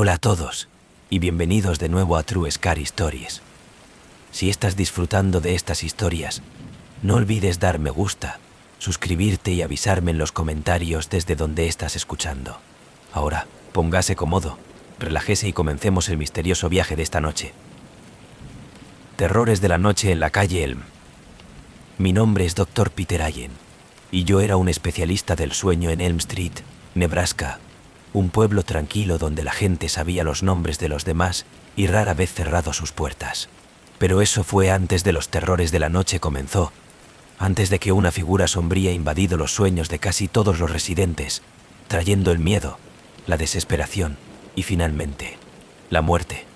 Hola a todos, y bienvenidos de nuevo a True Scary Stories. Si estás disfrutando de estas historias, no olvides dar me gusta, suscribirte y avisarme en los comentarios desde donde estás escuchando. Ahora, póngase cómodo, relájese y comencemos el misterioso viaje de esta noche. Terrores de la noche en la calle Elm. Mi nombre es Dr. Peter Allen, y yo era un especialista del sueño en Elm Street, Nebraska, un pueblo tranquilo donde la gente sabía los nombres de los demás y rara vez cerrado sus puertas. Pero eso fue antes de los terrores de la noche comenzó, antes de que una figura sombría invadido los sueños de casi todos los residentes, trayendo el miedo, la desesperación y finalmente, la muerte.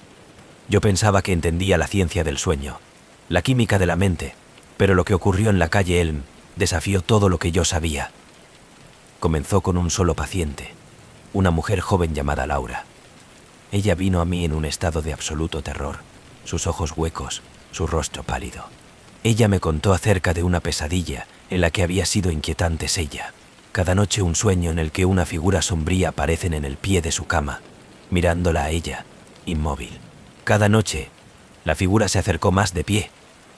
Yo pensaba que entendía la ciencia del sueño, la química de la mente, pero lo que ocurrió en la calle Elm desafió todo lo que yo sabía. Comenzó con un solo paciente, una mujer joven llamada Laura. Ella vino a mí en un estado de absoluto terror, sus ojos huecos, su rostro pálido. Ella me contó acerca de una pesadilla en la que había sido inquietante ella. Cada noche un sueño en el que una figura sombría aparece en el pie de su cama, mirándola a ella, inmóvil. Cada noche, la figura se acercó más de pie,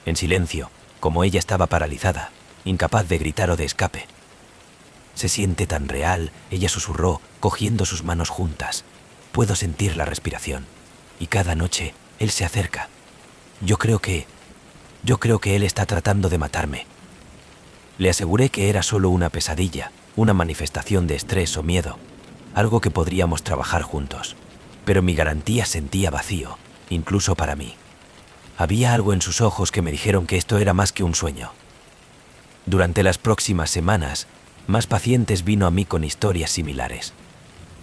en silencio, como ella estaba paralizada, incapaz de gritar o de escape. «Se siente tan real», ella susurró, cogiendo sus manos juntas. «Puedo sentir la respiración. Y cada noche, él se acerca. Yo creo que él está tratando de matarme». Le aseguré que era solo una pesadilla, una manifestación de estrés o miedo, algo que podríamos trabajar juntos. Pero mi garantía sentía vacío, incluso para mí. Había algo en sus ojos que me dijeron que esto era más que un sueño. Durante las próximas semanas, más pacientes vino a mí con historias similares.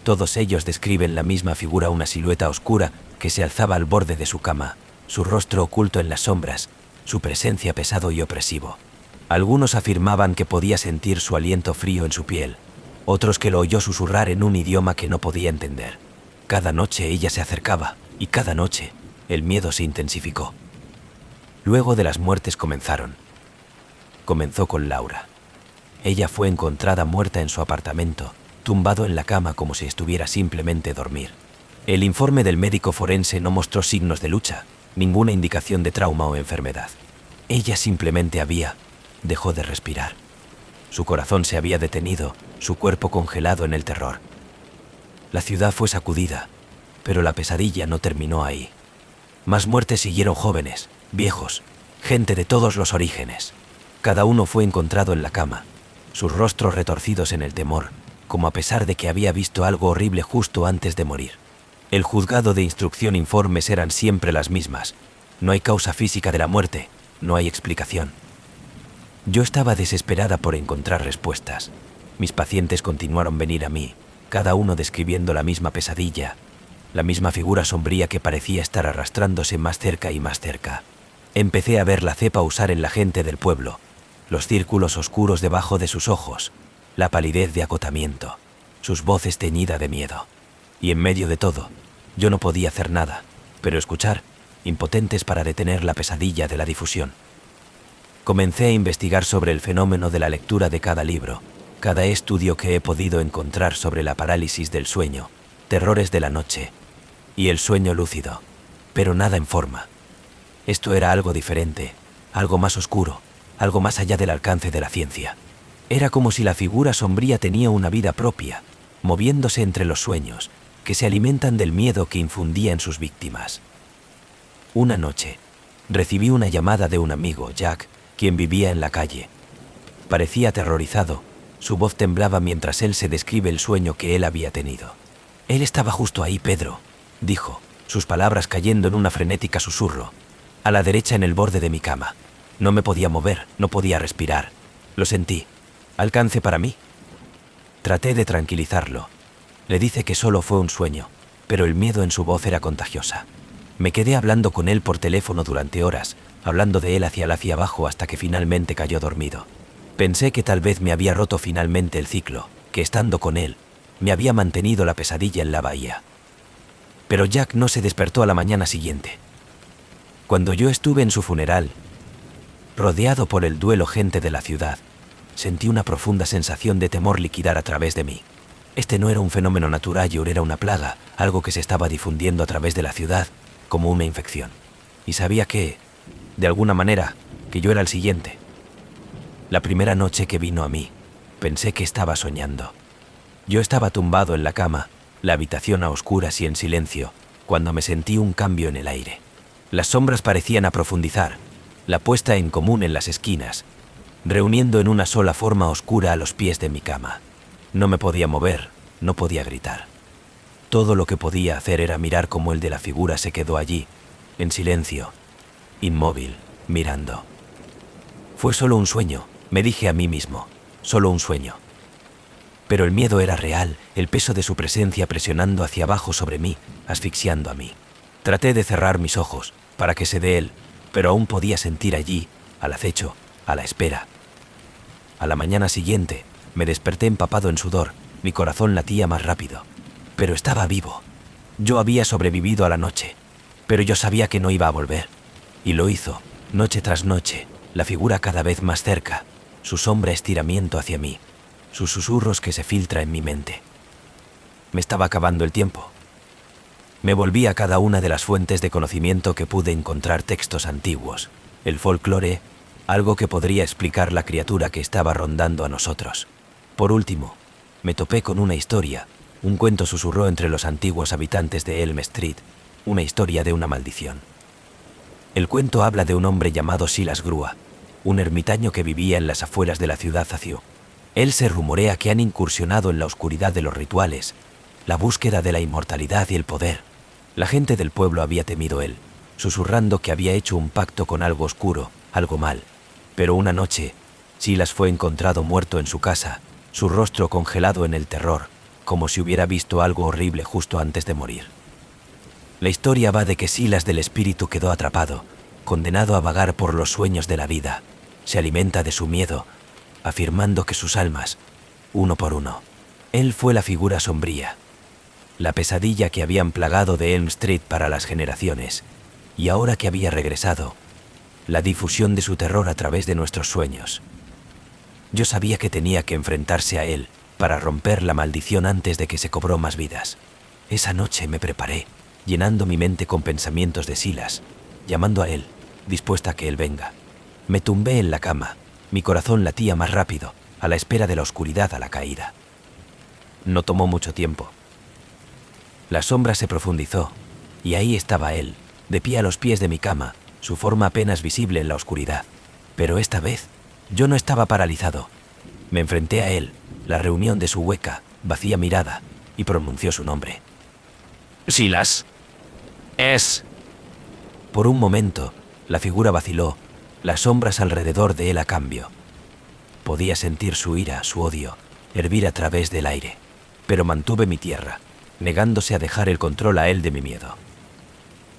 Todos ellos describen la misma figura, una silueta oscura que se alzaba al borde de su cama, su rostro oculto en las sombras, su presencia pesado y opresivo. Algunos afirmaban que podía sentir su aliento frío en su piel, otros que lo oyó susurrar en un idioma que no podía entender. Cada noche ella se acercaba, y cada noche el miedo se intensificó. Luego de las muertes comenzó con Laura. Ella fue encontrada muerta en su apartamento, tumbado en la cama como si estuviera simplemente dormir. El informe del médico forense no mostró signos de lucha, ninguna indicación de trauma o enfermedad. Ella simplemente dejó de respirar. Su corazón se había detenido, su cuerpo congelado en el terror. La ciudad fue sacudida, pero la pesadilla no terminó ahí. Más muertes siguieron, jóvenes, viejos, gente de todos los orígenes. Cada uno fue encontrado en la cama, sus rostros retorcidos en el temor, como a pesar de que había visto algo horrible justo antes de morir. El juzgado de instrucción informes eran siempre las mismas. No hay causa física de la muerte, no hay explicación. Yo estaba desesperada por encontrar respuestas. Mis pacientes continuaron venir a mí, cada uno describiendo la misma pesadilla, la misma figura sombría que parecía estar arrastrándose más cerca y más cerca. Empecé a ver la cepa usar en la gente del pueblo, los círculos oscuros debajo de sus ojos, la palidez de acotamiento, sus voces teñidas de miedo. Y en medio de todo, yo no podía hacer nada, pero escuchar, impotentes para detener la pesadilla de la difusión. Comencé a investigar sobre el fenómeno de la lectura de cada libro, cada estudio que he podido encontrar sobre la parálisis del sueño, terrores de la noche y el sueño lúcido, pero nada en forma. Esto era algo diferente, algo más oscuro, algo más allá del alcance de la ciencia. Era como si la figura sombría tenía una vida propia, moviéndose entre los sueños, que se alimentan del miedo que infundía en sus víctimas. Una noche, recibí una llamada de un amigo, Jack, quien vivía en la calle. Parecía aterrorizado, su voz temblaba mientras él se describe el sueño que él había tenido. «Él estaba justo ahí, Pedro», dijo, sus palabras cayendo en una frenética susurro, «a la derecha en el borde de mi cama. No me podía mover, no podía respirar. Lo sentí. ¿Alcance para mí?» Traté de tranquilizarlo. Le dije que solo fue un sueño, pero el miedo en su voz era contagiosa. Me quedé hablando con él por teléfono durante horas, hablando de él hacia abajo hasta que finalmente cayó dormido. Pensé que tal vez me había roto finalmente el ciclo, que estando con él, me había mantenido la pesadilla en la bahía. Pero Jack no se despertó a la mañana siguiente. Cuando yo estuve en su funeral, rodeado por el duelo gente de la ciudad, sentí una profunda sensación de temor liquidar a través de mí. Este no era un fenómeno natural, era una plaga, algo que se estaba difundiendo a través de la ciudad como una infección. Y sabía que, de alguna manera, que yo era el siguiente. La primera noche que vino a mí, pensé que estaba soñando. Yo estaba tumbado en la cama, la habitación a oscuras y en silencio, cuando me sentí un cambio en el aire. Las sombras parecían profundizar, la puesta en común en las esquinas, reuniendo en una sola forma oscura a los pies de mi cama. No me podía mover, no podía gritar. Todo lo que podía hacer era mirar cómo el de la figura se quedó allí, en silencio, inmóvil, mirando. Fue solo un sueño, me dije a mí mismo, solo un sueño. Pero el miedo era real, el peso de su presencia presionando hacia abajo sobre mí, asfixiando a mí. Traté de cerrar mis ojos, para que se dé él, pero aún podía sentir allí, al acecho, a la espera. A la mañana siguiente, me desperté empapado en sudor, mi corazón latía más rápido. Pero estaba vivo. Yo había sobrevivido a la noche, pero yo sabía que no iba a volver. Y lo hizo, noche tras noche, la figura cada vez más cerca, su sombra estiramiento hacia mí, sus susurros que se filtra en mi mente. Me estaba acabando el tiempo. Me volví a cada una de las fuentes de conocimiento que pude encontrar, textos antiguos, el folclore, algo que podría explicar la criatura que estaba rondando a nosotros. Por último, me topé con una historia, un cuento susurró entre los antiguos habitantes de Elm Street, una historia de una maldición. El cuento habla de un hombre llamado Silas Grua, un ermitaño que vivía en las afueras de la ciudad Zaciú. Él se rumorea que han incursionado en la oscuridad de los rituales, la búsqueda de la inmortalidad y el poder. La gente del pueblo había temido él, susurrando que había hecho un pacto con algo oscuro, algo mal. Pero una noche, Silas fue encontrado muerto en su casa, su rostro congelado en el terror, como si hubiera visto algo horrible justo antes de morir. La historia va de que Silas del espíritu quedó atrapado, condenado a vagar por los sueños de la vida. Se alimenta de su miedo, afirmando que sus almas, uno por uno. Él fue la figura sombría, la pesadilla que habían plagado de Elm Street para las generaciones, y ahora que había regresado, la difusión de su terror a través de nuestros sueños. Yo sabía que tenía que enfrentarse a él para romper la maldición antes de que se cobró más vidas. Esa noche me preparé, llenando mi mente con pensamientos de Silas, llamando a él, dispuesta a que él venga. Me tumbé en la cama, mi corazón latía más rápido, a la espera de la oscuridad a la caída. No tomó mucho tiempo. La sombra se profundizó, y ahí estaba él, de pie a los pies de mi cama, su forma apenas visible en la oscuridad. Pero esta vez, yo no estaba paralizado. Me enfrenté a él, la reunión de su hueca, vacía mirada, y pronunció su nombre. «Silas. Es...». Por un momento, la figura vaciló, las sombras alrededor de él a cambio. Podía sentir su ira, su odio, hervir a través del aire, pero mantuve mi tierra, negándose a dejar el control a él de mi miedo.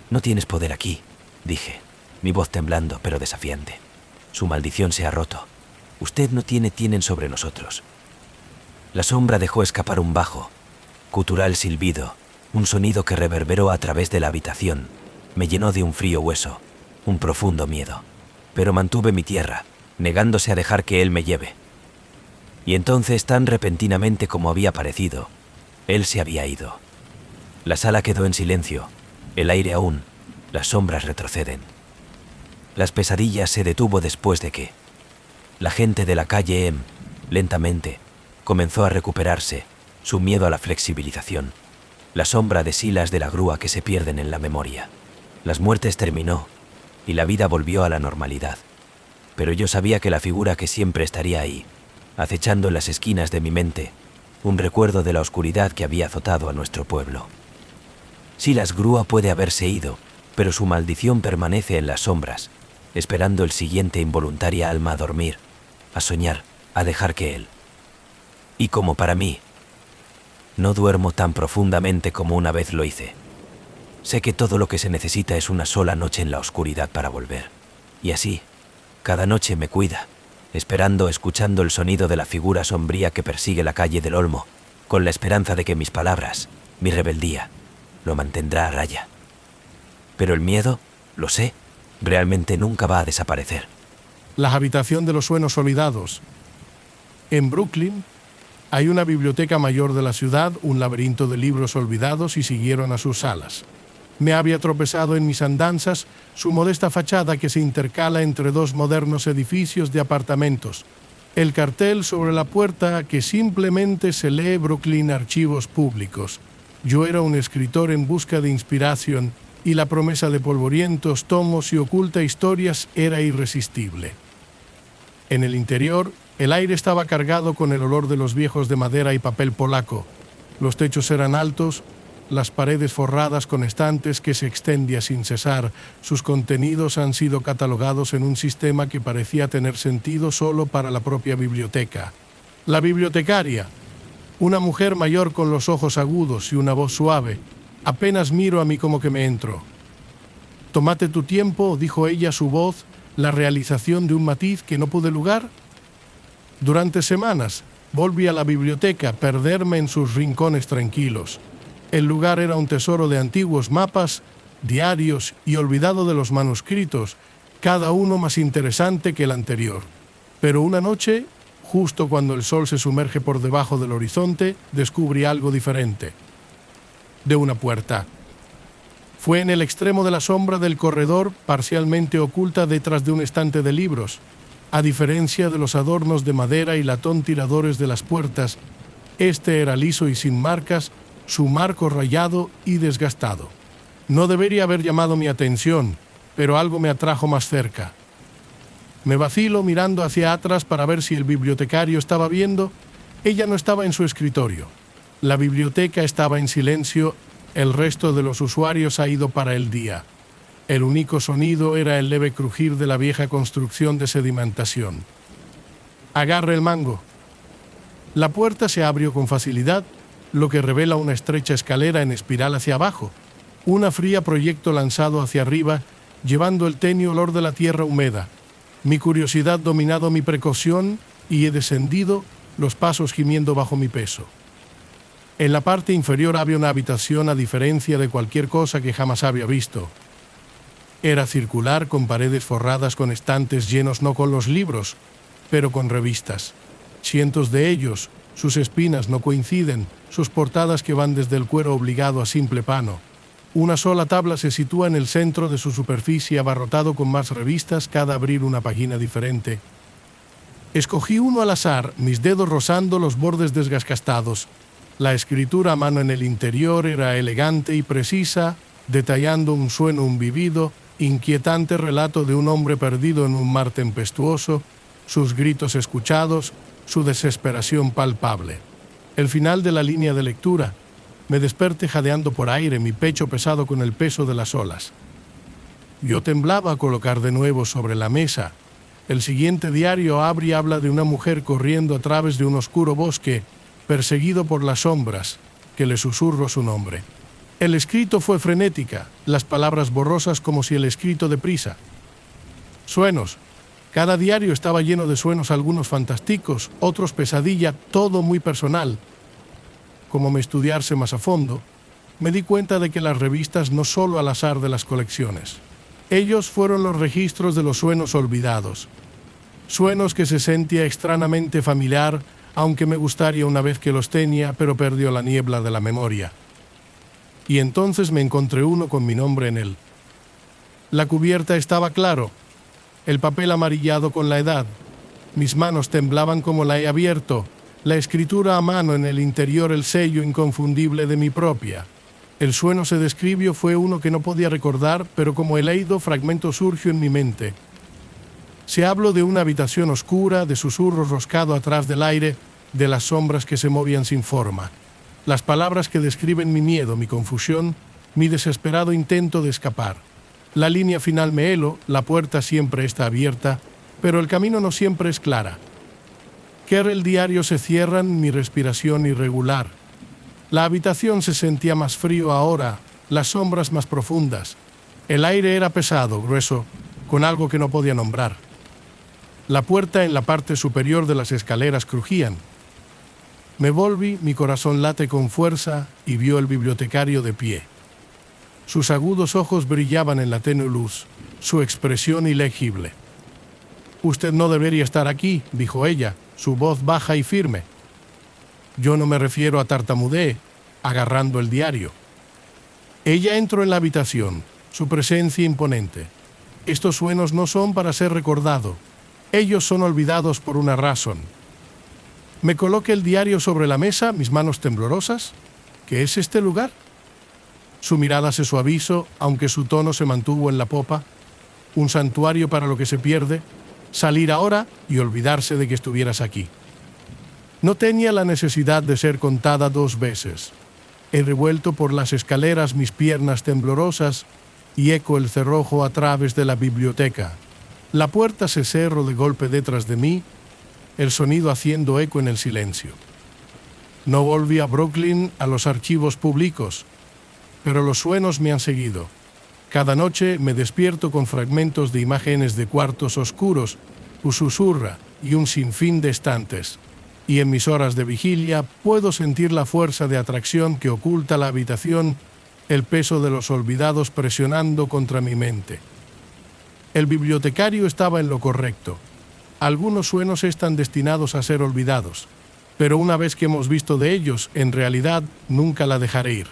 «No tienes poder aquí», dije, mi voz temblando pero desafiante. «Su maldición se ha roto. Usted no tienen sobre nosotros». La sombra dejó escapar un bajo, gutural silbido, un sonido que reverberó a través de la habitación. Me llenó de un frío hueso, un profundo miedo. Pero mantuve mi tierra, negándose a dejar que él me lleve. Y entonces, tan repentinamente como había parecido, él se había ido. La sala quedó en silencio, el aire aún, las sombras retroceden. Las pesadillas se detuvo después de que la gente de la calle M, lentamente, comenzó a recuperarse, su miedo a la flexibilización, la sombra de Silas de la Grua que se pierden en la memoria. Las muertes terminó y la vida volvió a la normalidad. Pero yo sabía que la figura que siempre estaría ahí, acechando en las esquinas de mi mente, un recuerdo de la oscuridad que había azotado a nuestro pueblo. Silas Grua puede haberse ido, pero su maldición permanece en las sombras, esperando el siguiente involuntaria alma a dormir, a soñar, a dejar que él. Y como para mí, no duermo tan profundamente como una vez lo hice. Sé que todo lo que se necesita es una sola noche en la oscuridad para volver. Y así, cada noche me cuida, esperando, escuchando el sonido de la figura sombría que persigue la calle del Olmo, con la esperanza de que mis palabras, mi rebeldía, lo mantendrá a raya. Pero el miedo, lo sé, realmente nunca va a desaparecer. La habitación de los sueños olvidados. En Brooklyn, Hay una biblioteca mayor de la ciudad, un laberinto de libros olvidados y siguieron a sus salas. Me había tropezado en mis andanzas su modesta fachada que se intercala entre dos modernos edificios de apartamentos. El cartel sobre la puerta que simplemente se lee Brooklyn Archivos Públicos. Yo era un escritor en busca de inspiración y la promesa de polvorientos tomos y oculta historias era irresistible. En el interior, el aire estaba cargado con el olor de los viejos de madera y papel polaco. Los techos eran altos, las paredes forradas con estantes que se extendía sin cesar. Sus contenidos han sido catalogados en un sistema que parecía tener sentido solo para la propia biblioteca. La bibliotecaria, una mujer mayor con los ojos agudos y una voz suave, apenas miro a mí como que me entró. «Tómate tu tiempo», dijo ella, su voz, la realización de un matiz que no pude lugar. Durante semanas volví a la biblioteca, perderme en sus rincones tranquilos. El lugar era un tesoro de antiguos mapas, diarios y olvidado de los manuscritos, cada uno más interesante que el anterior. Pero una noche, justo cuando el sol se sumerge por debajo del horizonte, descubrí algo diferente. De una puerta. Fue en el extremo de la sombra del corredor, parcialmente oculta detrás de un estante de libros. A diferencia de los adornos de madera y latón tiradores de las puertas, este era liso y sin marcas, su marco rayado y desgastado. No debería haber llamado mi atención, pero algo me atrajo más cerca. Me vacilo mirando hacia atrás para ver si el bibliotecario estaba viendo. Ella no estaba en su escritorio. La biblioteca estaba en silencio, el resto de los usuarios ha ido para el día. El único sonido era el leve crujir de la vieja construcción de sedimentación. «Agarre el mango». La puerta se abrió con facilidad, lo que revela una estrecha escalera en espiral hacia abajo, una fría proyecto lanzado hacia arriba, llevando el tenue olor de la tierra húmeda. Mi curiosidad dominado mi precaución y he descendido, los pasos gimiendo bajo mi peso. En la parte inferior había una habitación a diferencia de cualquier cosa que jamás había visto. Era circular, con paredes forradas con estantes llenos no con los libros, pero con revistas. Cientos de ellos, sus espinas no coinciden, sus portadas que van desde el cuero obligado a simple pano. Una sola tabla se sitúa en el centro de su superficie, abarrotado con más revistas, cada abrir una página diferente. Escogí uno al azar, mis dedos rozando los bordes desgastados. La escritura a mano en el interior era elegante y precisa, detallando un sueño vivido, inquietante relato de un hombre perdido en un mar tempestuoso, sus gritos escuchados, su desesperación palpable. El final de la línea de lectura. Me desperté jadeando por aire, mi pecho pesado con el peso de las olas. Yo temblaba a colocar de nuevo sobre la mesa. El siguiente diario abre y habla de una mujer corriendo a través de un oscuro bosque, perseguido por las sombras, que le susurró su nombre. El escrito fue frenética, las palabras borrosas como si el escrito deprisa. Sueños. Cada diario estaba lleno de sueños, algunos fantásticos, otros pesadilla, todo muy personal. Como me estudiarse más a fondo, me di cuenta de que las revistas no solo al azar de las colecciones. Ellos fueron los registros de los sueños olvidados. Sueños que se sentía extrañamente familiar, aunque me gustaría una vez que los tenía, pero perdió la niebla de la memoria. Y entonces me encontré uno con mi nombre en él. La cubierta estaba claro, el papel amarillado con la edad. Mis manos temblaban como la he abierto, la escritura a mano en el interior, el sello inconfundible de mi propia. El sueño se describió, fue uno que no podía recordar, pero como he leído, fragmento surgió en mi mente. Se habló de una habitación oscura, de susurros roscado atrás del aire, de las sombras que se movían sin forma. Las palabras que describen mi miedo, mi confusión, mi desesperado intento de escapar. La línea final me helo, la puerta siempre está abierta, pero el camino no siempre es clara. El diario se cierran, mi respiración irregular. La habitación se sentía más frío ahora, las sombras más profundas. El aire era pesado, grueso, con algo que no podía nombrar. La puerta en la parte superior de las escaleras crujían. Me volví, mi corazón late con fuerza y vio el bibliotecario de pie. Sus agudos ojos brillaban en la tenue luz, su expresión ilegible. «Usted no debería estar aquí», dijo ella, su voz baja y firme. Yo no me refiero a tartamudeé, agarrando el diario. Ella entró en la habitación, su presencia imponente. Estos sueños no son para ser recordado. Ellos son olvidados por una razón. Me coloqué el diario sobre la mesa, mis manos temblorosas. ¿Qué es este lugar? Su mirada se suavizó, aunque su tono se mantuvo en la popa. Un santuario para lo que se pierde. Salir ahora y olvidarse de que estuvieras aquí. No tenía la necesidad de ser contada 2 veces. He revuelto por las escaleras mis piernas temblorosas y eco el cerrojo a través de la biblioteca. La puerta se cerró de golpe detrás de mí, el sonido haciendo eco en el silencio. No volví a Brooklyn, a los archivos públicos, pero los sueños me han seguido. Cada noche me despierto con fragmentos de imágenes de cuartos oscuros, un susurra y un sinfín de estantes. Y en mis horas de vigilia puedo sentir la fuerza de atracción que oculta la habitación, el peso de los olvidados presionando contra mi mente. El bibliotecario estaba en lo correcto. Algunos sueños están destinados a ser olvidados, pero una vez que hemos visto de ellos, en realidad nunca la dejaré ir.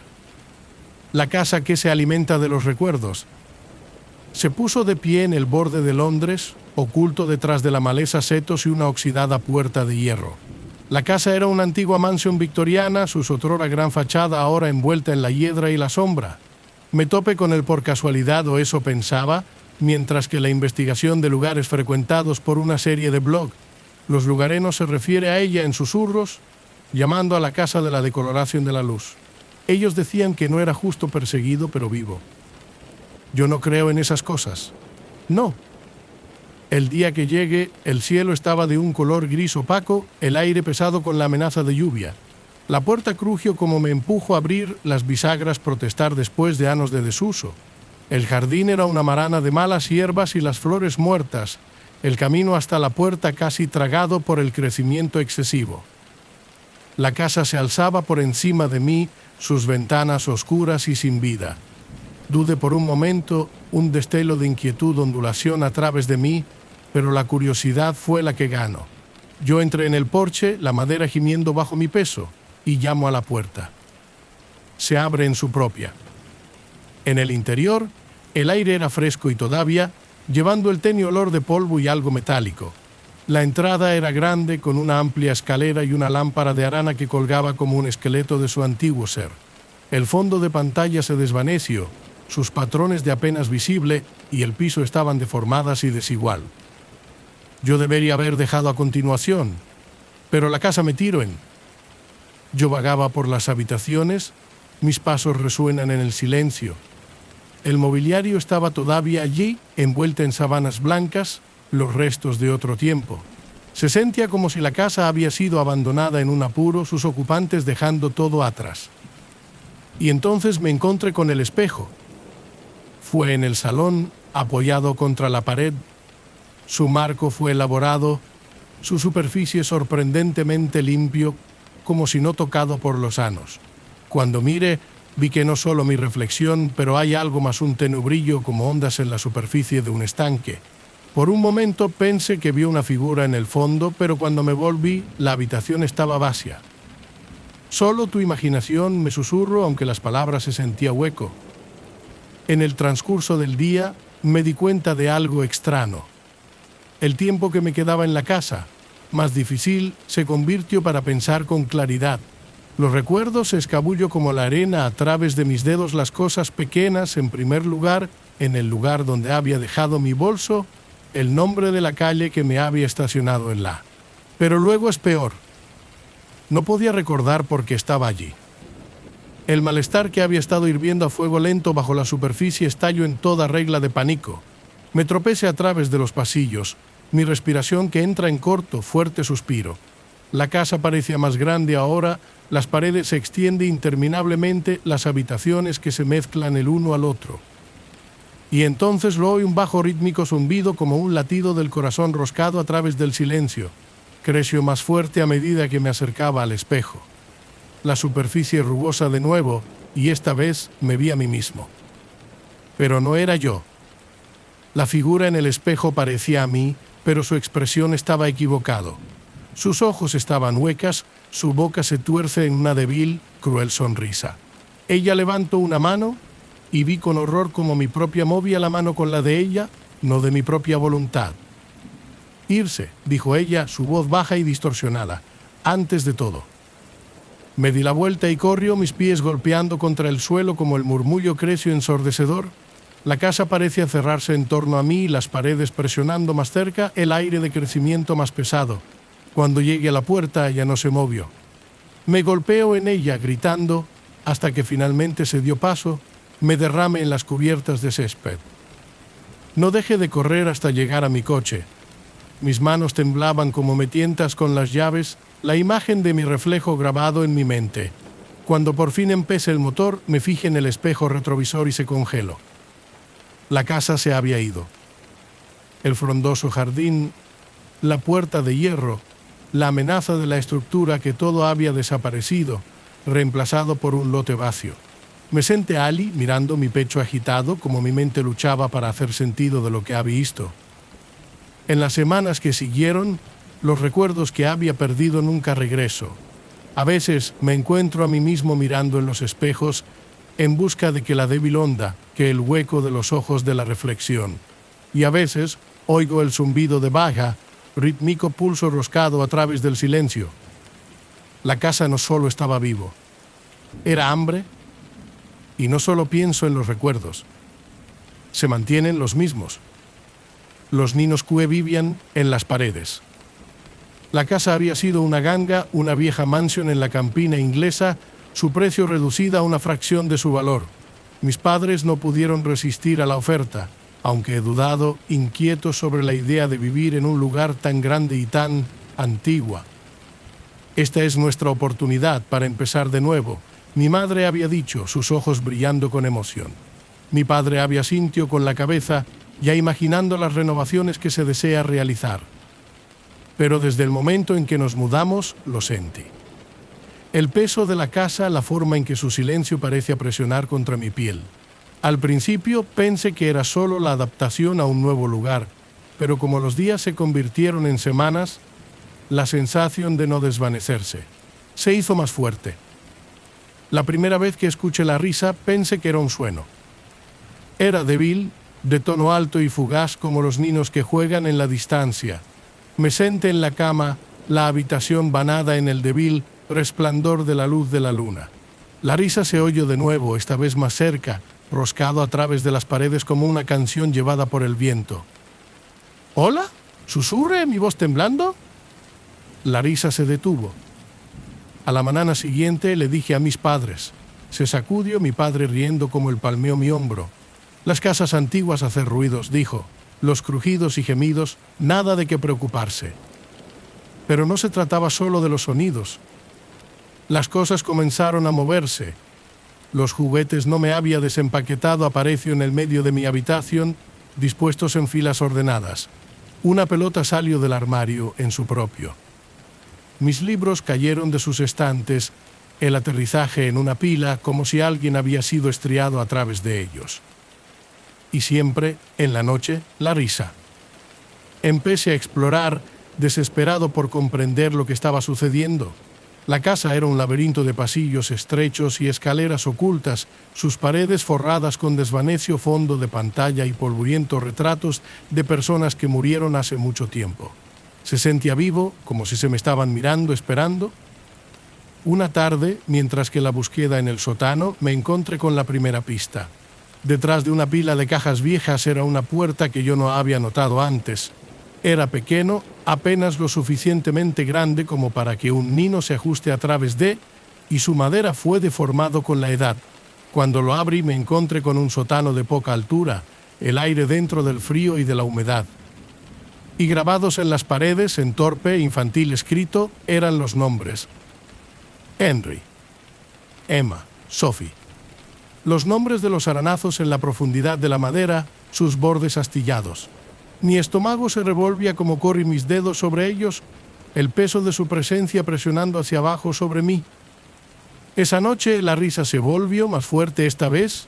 La casa que se alimenta de los recuerdos. Se puso de pie en el borde de Londres, oculto detrás de la maleza setos y una oxidada puerta de hierro. La casa era una antigua mansión victoriana, su otrora gran fachada ahora envuelta en la hiedra y la sombra. Me topé con él por casualidad, o eso pensaba, mientras que la investigación de lugares frecuentados por una serie de blogs. Los lugareños se refiere a ella en susurros, llamando a la casa de la decoloración de la luz. Ellos decían que no era justo perseguido, pero vivo. Yo no creo en esas cosas. No. El día que llegue, el cielo estaba de un color gris opaco, el aire pesado con la amenaza de lluvia. La puerta crujió como me empujó a abrir las bisagras protestar después de años de desuso. El jardín era una marana de malas hierbas y las flores muertas, el camino hasta la puerta casi tragado por el crecimiento excesivo. La casa se alzaba por encima de mí, sus ventanas oscuras y sin vida. Dudé por un momento, un destello de inquietud ondulación a través de mí, pero la curiosidad fue la que ganó. Yo entré en el porche, la madera gimiendo bajo mi peso, y llamo a la puerta. Se abre en su propia. En el interior, el aire era fresco y todavía, llevando el tenue olor de polvo y algo metálico. La entrada era grande, con una amplia escalera y una lámpara de arana que colgaba como un esqueleto de su antiguo ser. El fondo de pantalla se desvaneció, sus patrones de apenas visible, y el piso estaban deformadas y desigual. Yo debería haber dejado a continuación, pero la casa me tiró en. Yo vagaba por las habitaciones, mis pasos resuenan en el silencio. El mobiliario estaba todavía allí, envuelta en sábanas blancas, los restos de otro tiempo. Se sentía como si la casa había sido abandonada en un apuro, sus ocupantes dejando todo atrás. Y entonces me encontré con el espejo. Fue en el salón, apoyado contra la pared. Su marco fue elaborado, su superficie sorprendentemente limpio, como si no tocado por los años. Cuando miré, vi que no solo mi reflexión, pero hay algo más, un tenue brillo como ondas en la superficie de un estanque. Por un momento pensé que vi una figura en el fondo, pero cuando me volví, la habitación estaba vacía. Solo tu imaginación, me susurró, aunque las palabras se sentía hueco. En el transcurso del día, me di cuenta de algo extraño. El tiempo que me quedaba en la casa, más difícil, se convirtió para pensar con claridad. Los recuerdos se escabulló como la arena a través de mis dedos, las cosas pequeñas, en primer lugar, en el lugar donde había dejado mi bolso, el nombre de la calle que me había estacionado en la. Pero luego es peor. No podía recordar por qué estaba allí. El malestar que había estado hirviendo a fuego lento bajo la superficie estalló en toda regla de pánico. Me tropecé a través de los pasillos, mi respiración que entra en corto, fuerte suspiro. La casa parecía más grande ahora, las paredes se extienden interminablemente, las habitaciones que se mezclan el uno al otro. Y entonces lo oí, un bajo rítmico zumbido como un latido del corazón roscado a través del silencio. Creció más fuerte a medida que me acercaba al espejo. La superficie rugosa de nuevo, y esta vez me vi a mí mismo. Pero no era yo. La figura en el espejo parecía a mí, pero su expresión estaba equivocado. Sus ojos estaban huecas, Su boca se tuerce en una débil, cruel sonrisa. Ella levantó una mano y vi con horror cómo mi propia movía la mano con la de ella, no de mi propia voluntad. «Irse», dijo ella, su voz baja y distorsionada, «antes de todo». Me di la vuelta y corrió, mis pies golpeando contra el suelo como el murmullo creció ensordecedor. La casa parecía cerrarse en torno a mí, las paredes presionando más cerca, el aire de crecimiento más pesado. Cuando llegué a la puerta, ella no se movió. Me golpeo en ella, gritando, hasta que finalmente se dio paso, me derramé en las cubiertas de césped. No dejé de correr hasta llegar a mi coche. Mis manos temblaban como metientas con las llaves, la imagen de mi reflejo grabado en mi mente. Cuando por fin empecé el motor, me fijé en el espejo retrovisor y se congeló. La casa se había ido. El frondoso jardín, la puerta de hierro, la amenaza de la estructura, que todo había desaparecido, reemplazado por un lote vacío. Me senté a Ali, mirando mi pecho agitado, como mi mente luchaba para hacer sentido de lo que había visto. En las semanas que siguieron, los recuerdos que había perdido nunca regreso. A veces me encuentro a mí mismo mirando en los espejos, en busca de que la débil onda, que el hueco de los ojos de la reflexión. Y a veces oigo el zumbido de baja, rítmico pulso roscado a través del silencio. La casa no solo estaba vivo, era hambre, y no solo pienso en los recuerdos. Se mantienen los mismos. Los niños que vivían en las paredes. La casa había sido una ganga, una vieja mansión en la campina inglesa, su precio reducida a una fracción de su valor. Mis padres no pudieron resistir a la oferta, aunque he dudado, inquieto sobre la idea de vivir en un lugar tan grande y tan antigua. Esta es nuestra oportunidad para empezar de nuevo, mi madre había dicho, sus ojos brillando con emoción. Mi padre había asintió con la cabeza, ya imaginando las renovaciones que se desea realizar. Pero desde el momento en que nos mudamos, lo sentí. El peso de la casa, la forma en que su silencio parece presionar contra mi piel. Al principio pensé que era solo la adaptación a un nuevo lugar, pero como los días se convirtieron en semanas, la sensación de no desvanecerse se hizo más fuerte. La primera vez que escuché la risa pensé que era un sueño. Era débil, de tono alto y fugaz como los niños que juegan en la distancia. Me senté en la cama, la habitación banada en el débil resplandor de la luz de la luna. La risa se oyó de nuevo, esta vez más cerca, roscado a través de las paredes como una canción llevada por el viento. «¿Hola?» ¿Susurré, mi voz temblando? La risa se detuvo. A la mañana siguiente le dije a mis padres. Se sacudió mi padre riendo como él palmeó mi hombro. «Las casas antiguas hacen ruidos», dijo. «Los crujidos y gemidos, nada de qué preocuparse». Pero no se trataba solo de los sonidos. Las cosas comenzaron a moverse. Los juguetes no me había desempaquetado apareció en el medio de mi habitación, dispuestos en filas ordenadas. Una pelota salió del armario en su propio. Mis libros cayeron de sus estantes, el aterrizaje en una pila como si alguien había sido estriado a través de ellos. Y siempre, en la noche, la risa. Empecé a explorar, desesperado por comprender lo que estaba sucediendo. La casa era un laberinto de pasillos estrechos y escaleras ocultas, sus paredes forradas con desvanecio fondo de pantalla y polvorientos retratos de personas que murieron hace mucho tiempo. Se sentía vivo, como si se me estaban mirando, esperando. Una tarde, mientras que la búsqueda en el sótano, me encontré con la primera pista. Detrás de una pila de cajas viejas era una puerta que yo no había notado antes. Era pequeño, apenas lo suficientemente grande como para que un niño se ajuste a través de, y su madera fue deformado con la edad. Cuando lo abrí me encontré con un sótano de poca altura, el aire dentro del frío y de la humedad. Y grabados en las paredes, en torpe, infantil escrito, eran los nombres. Henry, Emma, Sophie. Los nombres de los aranazos en la profundidad de la madera, sus bordes astillados. Mi estómago se revolvía como corrí mis dedos sobre ellos, el peso de su presencia presionando hacia abajo sobre mí. Esa noche la risa se volvió más fuerte esta vez.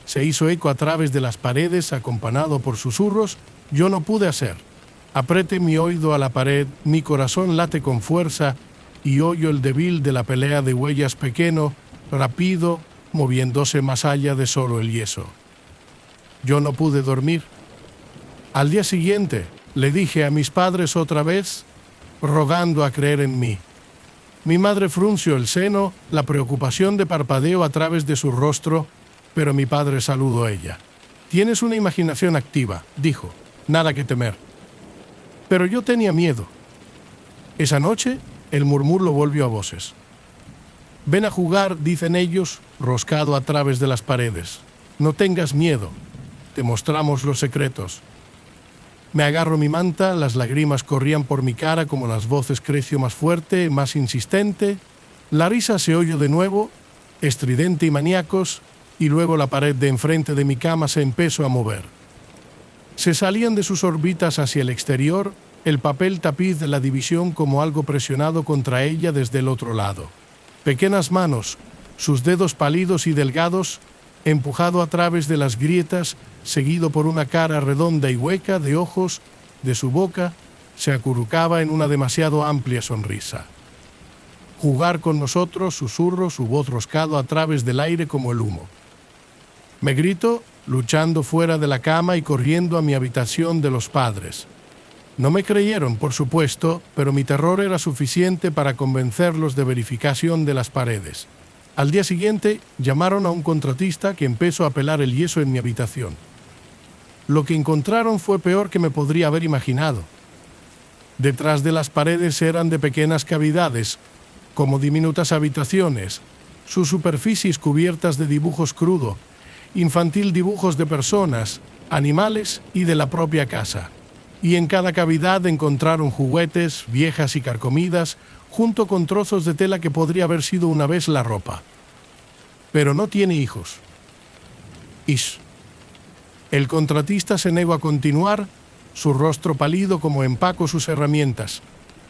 Se hizo eco a través de las paredes, acompañado por susurros. Yo no pude hacer. Apreté mi oído a la pared, mi corazón late con fuerza, y oyo el débil de la pelea de huellas pequeño, rápido, moviéndose más allá de solo el yeso. Yo no pude dormir. Al día siguiente, le dije a mis padres otra vez, rogando a creer en mí. Mi madre frunció el seno, la preocupación de parpadeo a través de su rostro, pero mi padre saludó a ella. «Tienes una imaginación activa», dijo, «nada que temer». Pero yo tenía miedo. Esa noche, el murmullo volvió a voces. «Ven a jugar», dicen ellos, roscado a través de las paredes. «No tengas miedo, te mostramos los secretos». Me agarro mi manta, las lágrimas corrían por mi cara como las voces creció más fuerte, más insistente. La risa se oyó de nuevo, estridente y maníacos, y luego la pared de enfrente de mi cama se empezó a mover. Se salían de sus órbitas hacia el exterior, el papel tapiz de la división como algo presionado contra ella desde el otro lado. Pequeñas manos, sus dedos pálidos y delgados, empujado a través de las grietas, seguido por una cara redonda y hueca de ojos, de su boca, se acurrucaba en una demasiado amplia sonrisa. Jugar con nosotros, susurro, su voz roscado a través del aire como el humo. Me grito, luchando fuera de la cama y corriendo a mi habitación de los padres. No me creyeron, por supuesto, pero mi terror era suficiente para convencerlos de verificación de las paredes. Al día siguiente, llamaron a un contratista que empezó a pelar el yeso en mi habitación. Lo que encontraron fue peor que me podría haber imaginado. Detrás de las paredes eran de pequeñas cavidades, como diminutas habitaciones, sus superficies cubiertas de dibujos crudo, infantil dibujos de personas, animales y de la propia casa. Y en cada cavidad encontraron juguetes, viejas y carcomidas, junto con trozos de tela que podría haber sido una vez la ropa. Pero no tiene hijos. Ish. El contratista se negó a continuar, su rostro pálido como empaco sus herramientas.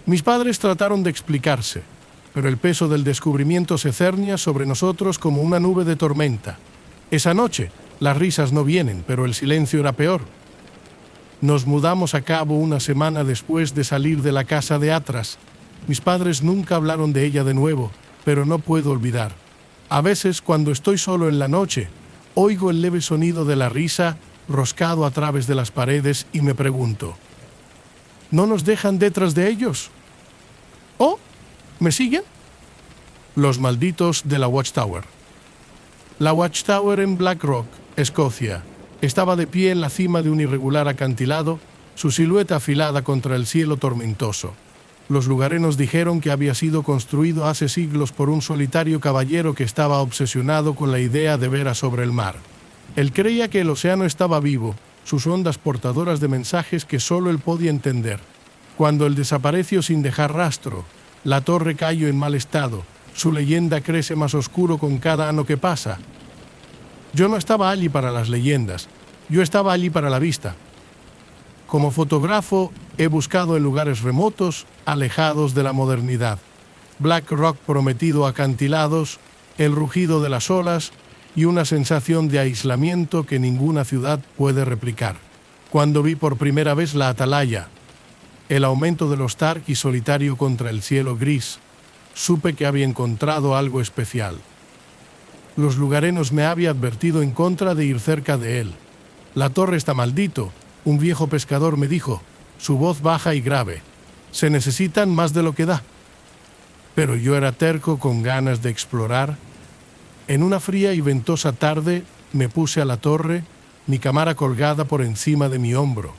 Mis padres trataron de explicarse, pero el peso del descubrimiento se cernia sobre nosotros como una nube de tormenta. Esa noche, las risas no vienen, pero el silencio era peor. Nos mudamos a Cabo una semana después de salir de la casa de Atras. Mis padres nunca hablaron de ella de nuevo, pero no puedo olvidar. A veces, cuando estoy solo en la noche, oigo el leve sonido de la risa roscado a través de las paredes y me pregunto, ¿no nos dejan detrás de ellos? ¿Oh? ¿Me siguen? Los malditos de la Watchtower. La Watchtower en Black Rock, Escocia, estaba de pie en la cima de un irregular acantilado, su silueta afilada contra el cielo tormentoso. Los lugareños dijeron que había sido construido hace siglos por un solitario caballero que estaba obsesionado con la idea de ver sobre el mar. Él creía que el océano estaba vivo, sus ondas portadoras de mensajes que solo él podía entender. Cuando él desapareció sin dejar rastro, la torre cayó en mal estado, su leyenda crece más oscuro con cada año que pasa. Yo no estaba allí para las leyendas, yo estaba allí para la vista. Como fotógrafo, he buscado en lugares remotos, alejados de la modernidad. Black Rock prometido acantilados, el rugido de las olas y una sensación de aislamiento que ninguna ciudad puede replicar. Cuando vi por primera vez la atalaya, el aumento de los Stark y solitario contra el cielo gris, supe que había encontrado algo especial. Los lugareños me habían advertido en contra de ir cerca de él. La torre está maldito, un viejo pescador me dijo, su voz baja y grave. Se necesitan más de lo que da. Pero yo era terco con ganas de explorar. En una fría y ventosa tarde me puse a la torre, mi cámara colgada por encima de mi hombro.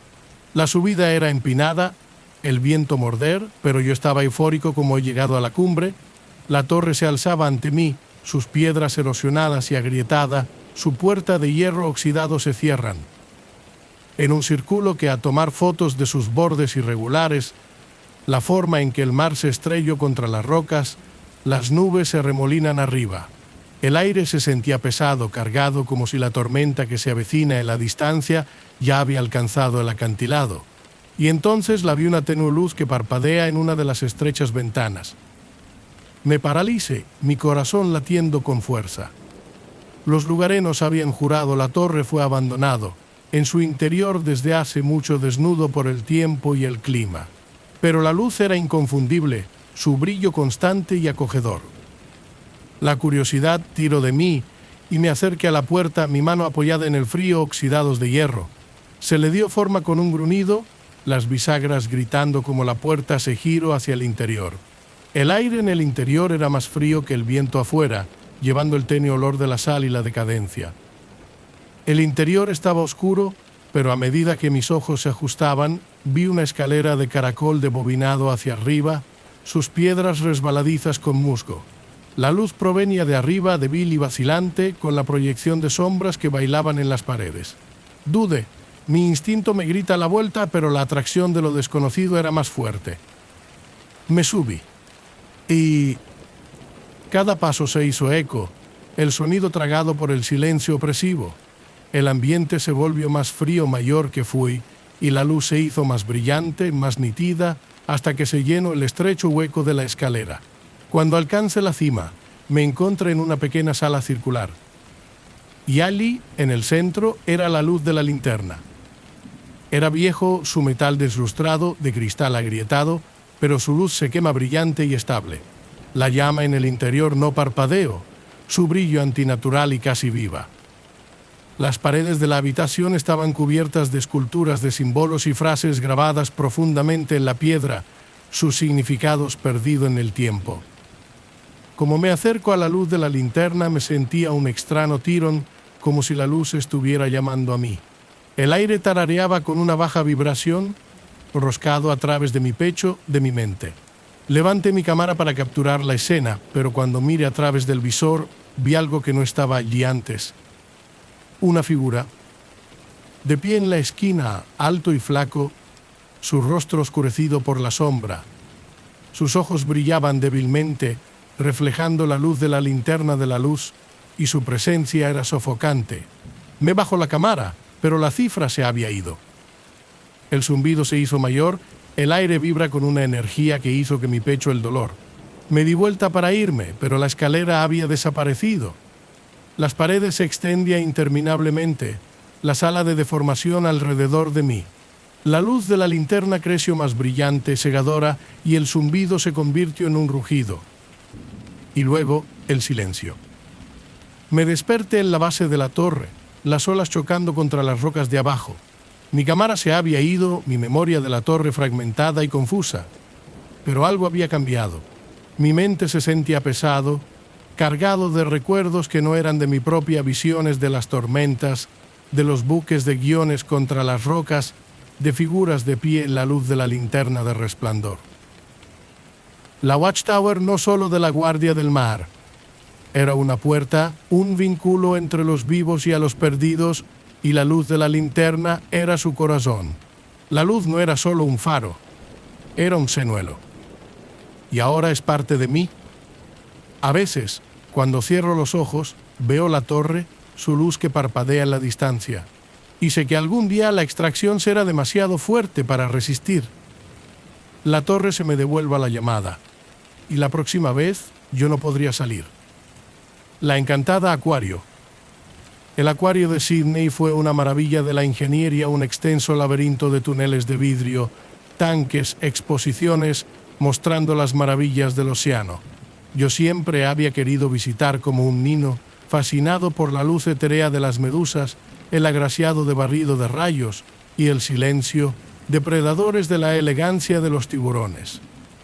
La subida era empinada, el viento morder, pero yo estaba eufórico como he llegado a la cumbre. La torre se alzaba ante mí, sus piedras erosionadas y agrietadas, su puerta de hierro oxidado se cierran. En un círculo que a tomar fotos de sus bordes irregulares, la forma en que el mar se estrelló contra las rocas, las nubes se remolinan arriba. El aire se sentía pesado, cargado, como si la tormenta que se avecina en la distancia ya había alcanzado el acantilado. Y entonces la vi una tenue luz que parpadea en una de las estrechas ventanas. Me paralicé, mi corazón latiendo con fuerza. Los lugareños habían jurado la torre fue abandonado, en su interior desde hace mucho desnudo por el tiempo y el clima. Pero la luz era inconfundible, su brillo constante y acogedor. La curiosidad tiró de mí y me acerqué a la puerta, mi mano apoyada en el frío, oxidados de hierro. Se le dio forma con un gruñido, las bisagras gritando como la puerta se giró hacia el interior. El aire en el interior era más frío que el viento afuera, llevando el tenue olor de la sal y la decadencia. El interior estaba oscuro, pero a medida que mis ojos se ajustaban, vi una escalera de caracol debobinado hacia arriba, sus piedras resbaladizas con musgo. La luz provenía de arriba, débil y vacilante, con la proyección de sombras que bailaban en las paredes. Dudé. Mi instinto me grita a la vuelta, pero la atracción de lo desconocido era más fuerte. Me subí. Y cada paso se hizo eco, el sonido tragado por el silencio opresivo. El ambiente se volvió más frío mayor que fui, y la luz se hizo más brillante, más nítida, hasta que se llenó el estrecho hueco de la escalera. Cuando alcancé la cima, me encontré en una pequeña sala circular. Y allí, en el centro, era la luz de la linterna. Era viejo, su metal deslustrado, de cristal agrietado, pero su luz se quema brillante y estable. La llama en el interior no parpadeó, su brillo antinatural y casi viva. Las paredes de la habitación estaban cubiertas de esculturas de símbolos y frases grabadas profundamente en la piedra, sus significados perdidos en el tiempo. Como me acerco a la luz de la linterna, me sentía un extraño tirón, como si la luz estuviera llamando a mí. El aire tarareaba con una baja vibración, roscado a través de mi pecho, de mi mente. Levanté mi cámara para capturar la escena, pero cuando miré a través del visor, vi algo que no estaba allí antes. Una figura, de pie en la esquina, alto y flaco, su rostro oscurecido por la sombra. Sus ojos brillaban débilmente, reflejando la luz de la linterna de la luz, y su presencia era sofocante. Me bajó la cámara, pero la cifra se había ido. El zumbido se hizo mayor, el aire vibra con una energía que hizo que mi pecho el dolor. Me di vuelta para irme, pero la escalera había desaparecido. Las paredes se extendían interminablemente, la sala de deformación alrededor de mí. La luz de la linterna creció más brillante, cegadora, y el zumbido se convirtió en un rugido. Y luego, el silencio. Me desperté en la base de la torre, las olas chocando contra las rocas de abajo. Mi cámara se había ido, mi memoria de la torre fragmentada y confusa. Pero algo había cambiado. Mi mente se sentía pesado, cargado de recuerdos que no eran de mi propia, visiones de las tormentas, de los buques de guiones contra las rocas, de figuras de pie en la luz de la linterna de resplandor. La Watchtower no solo de la Guardia del Mar. Era una puerta, un vínculo entre los vivos y a los perdidos, y la luz de la linterna era su corazón. La luz no era solo un faro, era un señuelo. Y ahora es parte de mí. A veces, cuando cierro los ojos, veo la torre, su luz que parpadea en la distancia, y sé que algún día la extracción será demasiado fuerte para resistir. La torre se me devuelva la llamada, y la próxima vez yo no podría salir. La encantada Acuario. El acuario de Sydney fue una maravilla de la ingeniería, un extenso laberinto de túneles de vidrio, tanques, exposiciones, mostrando las maravillas del océano. Yo siempre había querido visitar como un niño, fascinado por la luz etérea de las medusas, el agraciado de barrido de rayos y el silencio, depredadores de la elegancia de los tiburones.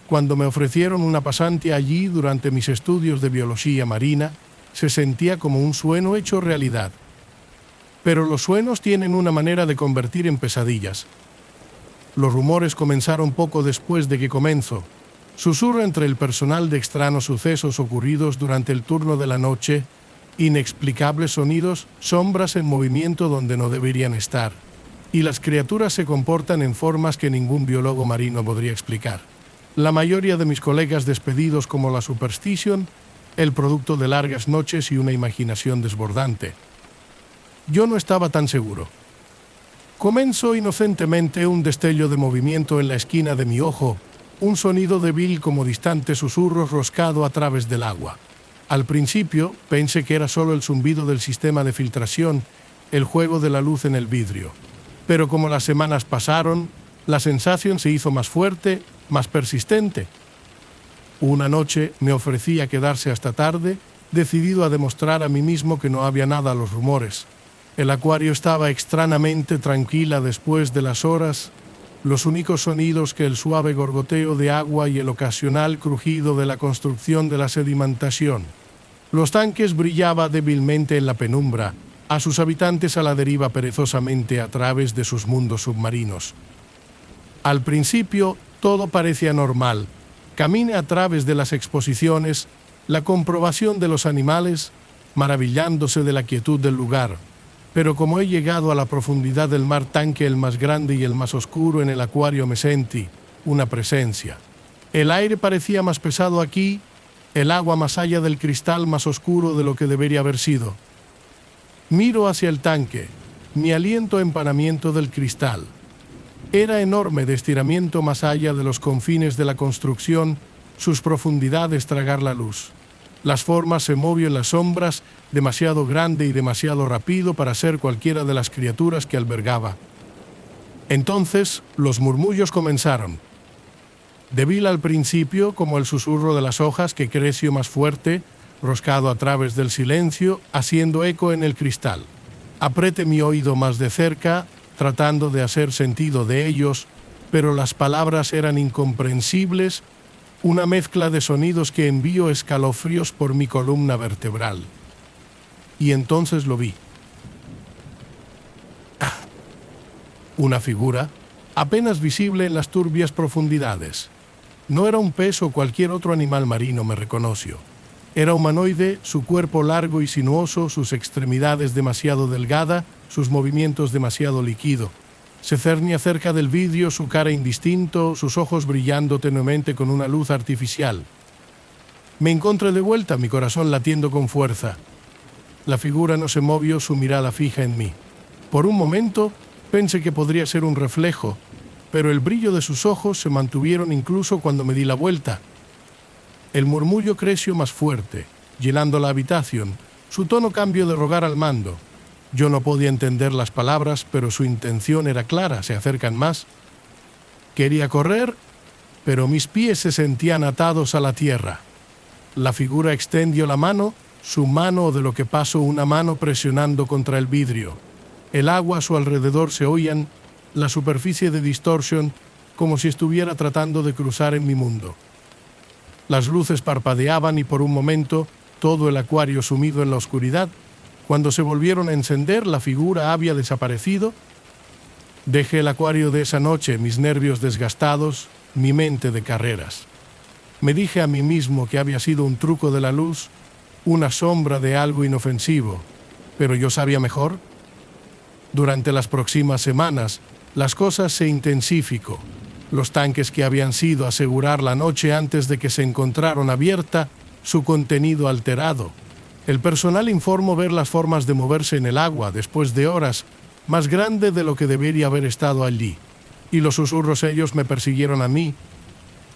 Cuando me ofrecieron una pasantía allí durante mis estudios de biología marina, se sentía como un sueño hecho realidad. Pero los sueños tienen una manera de convertir en pesadillas. Los rumores comenzaron poco después de que comenzó. Susurro entre el personal de extraños sucesos ocurridos durante el turno de la noche, inexplicables sonidos, sombras en movimiento donde no deberían estar, y las criaturas se comportan en formas que ningún biólogo marino podría explicar. La mayoría de mis colegas despedidos como la superstición, el producto de largas noches y una imaginación desbordante. Yo no estaba tan seguro. Comenzó inocentemente un destello de movimiento en la esquina de mi ojo, un sonido débil como distante susurro roscado a través del agua. Al principio pensé que era solo el zumbido del sistema de filtración, el juego de la luz en el vidrio. Pero como las semanas pasaron, la sensación se hizo más fuerte, más persistente. Una noche me ofrecí a quedarse hasta tarde, decidido a demostrar a mí mismo que no había nada a los rumores. El acuario estaba extrañamente tranquila después de las horas. Los únicos sonidos que el suave gorgoteo de agua y el ocasional crujido de la construcción de la sedimentación. Los tanques brillaban débilmente en la penumbra, a sus habitantes a la deriva perezosamente a través de sus mundos submarinos. Al principio, todo parecía normal. Caminé a través de las exposiciones, la comprobación de los animales, maravillándose de la quietud del lugar. Pero como he llegado a la profundidad del mar tanque, el más grande y el más oscuro, en el acuario me sentí una presencia. El aire parecía más pesado aquí, el agua más allá del cristal más oscuro de lo que debería haber sido. Miro hacia el tanque, mi aliento empanamiento del cristal. Era enorme, de estiramiento más allá de los confines de la construcción, sus profundidades tragar la luz. Las formas se movió en las sombras, demasiado grande y demasiado rápido para ser cualquiera de las criaturas que albergaba. Entonces, los murmullos comenzaron. Débil al principio, como el susurro de las hojas, que creció más fuerte, roscado a través del silencio, haciendo eco en el cristal. Apreté mi oído más de cerca, tratando de hacer sentido de ellos, pero las palabras eran incomprensibles, una mezcla de sonidos que envió escalofríos por mi columna vertebral. Y entonces lo vi. Una figura, apenas visible en las turbias profundidades. No era un pez o cualquier otro animal marino, me reconoció. Era humanoide, su cuerpo largo y sinuoso, sus extremidades demasiado delgada, sus movimientos demasiado líquido. Se cernía cerca del vidrio, su cara indistinto, sus ojos brillando tenuemente con una luz artificial. Me encontré de vuelta, mi corazón latiendo con fuerza. La figura no se movió, su mirada fija en mí. Por un momento pensé que podría ser un reflejo, pero el brillo de sus ojos se mantuvieron incluso cuando me di la vuelta. El murmullo creció más fuerte, llenando la habitación. Su tono cambió de rogar al mando. Yo no podía entender las palabras, pero su intención era clara: se acercan más. Quería correr, pero mis pies se sentían atados a la tierra. La figura extendió la mano, su mano, o de lo que pasó una mano, presionando contra el vidrio. El agua a su alrededor se oían, la superficie de distorsión, como si estuviera tratando de cruzar en mi mundo. Las luces parpadeaban y por un momento, todo el acuario sumido en la oscuridad. Cuando se volvieron a encender, la figura había desaparecido. Dejé el acuario de esa noche, mis nervios desgastados, mi mente de carreras. Me dije a mí mismo que había sido un truco de la luz, una sombra de algo inofensivo, pero yo sabía mejor. Durante las próximas semanas, las cosas se intensificó. Los tanques que habían sido asegurar la noche antes de que se encontraron abierta, su contenido alterado. El personal informó ver las formas de moverse en el agua después de horas, más grande de lo que debería haber estado allí. Y los susurros ellos me persiguieron a mí,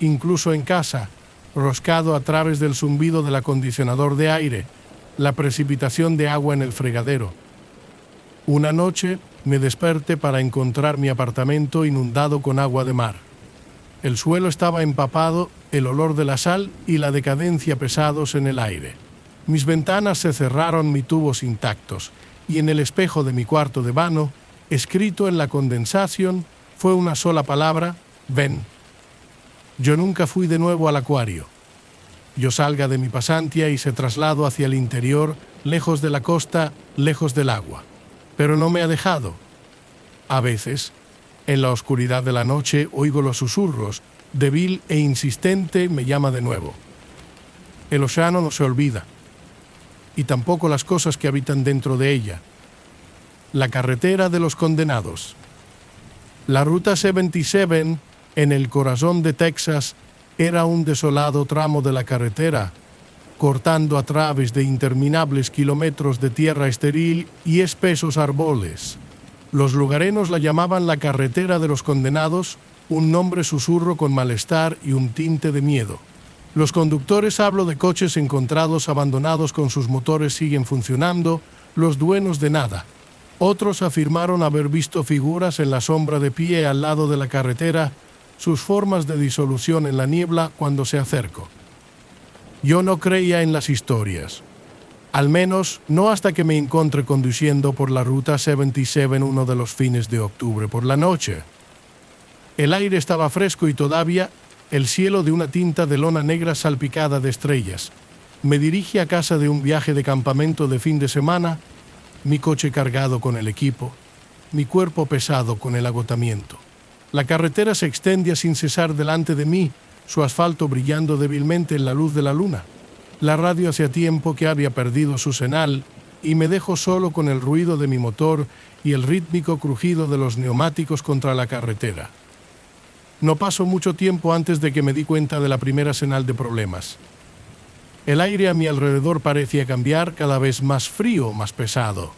incluso en casa, roscado a través del zumbido del acondicionador de aire, la precipitación de agua en el fregadero. Una noche me desperté para encontrar mi apartamento inundado con agua de mar. El suelo estaba empapado, el olor de la sal y la decadencia pesados en el aire. Mis ventanas se cerraron, mis tubos intactos, y en el espejo de mi cuarto de baño, escrito en la condensación, fue una sola palabra: ven. Yo nunca fui de nuevo al acuario. Yo salga de mi pasantia y se traslado hacia el interior, lejos de la costa, lejos del agua. Pero no me ha dejado. A veces, en la oscuridad de la noche, oigo los susurros, débil e insistente me llama de nuevo. El océano no se olvida, y tampoco las cosas que habitan dentro de ella. La carretera de los condenados. La ruta 77, en el corazón de Texas, era un desolado tramo de la carretera, cortando a través de interminables kilómetros de tierra estéril y espesos árboles. Los lugareños la llamaban la carretera de los condenados, un nombre susurro con malestar y un tinte de miedo. Los conductores, hablo de coches encontrados abandonados con sus motores siguen funcionando, los dueños de nada. Otros afirmaron haber visto figuras en la sombra de pie al lado de la carretera, sus formas de disolución en la niebla cuando se acercó. Yo no creía en las historias. Al menos no hasta que me encontré conduciendo por la Ruta 77 uno de los fines de octubre por la noche. El aire estaba fresco y todavía el cielo de una tinta de lona negra salpicada de estrellas. Me dirigí a casa de un viaje de campamento de fin de semana, mi coche cargado con el equipo, mi cuerpo pesado con el agotamiento. La carretera se extendía sin cesar delante de mí, su asfalto brillando débilmente en la luz de la luna. La radio hacía tiempo que había perdido su señal y me dejó solo con el ruido de mi motor y el rítmico crujido de los neumáticos contra la carretera. No pasó mucho tiempo antes de que me di cuenta de la primera señal de problemas. El aire a mi alrededor parecía cambiar cada vez más frío, más pesado.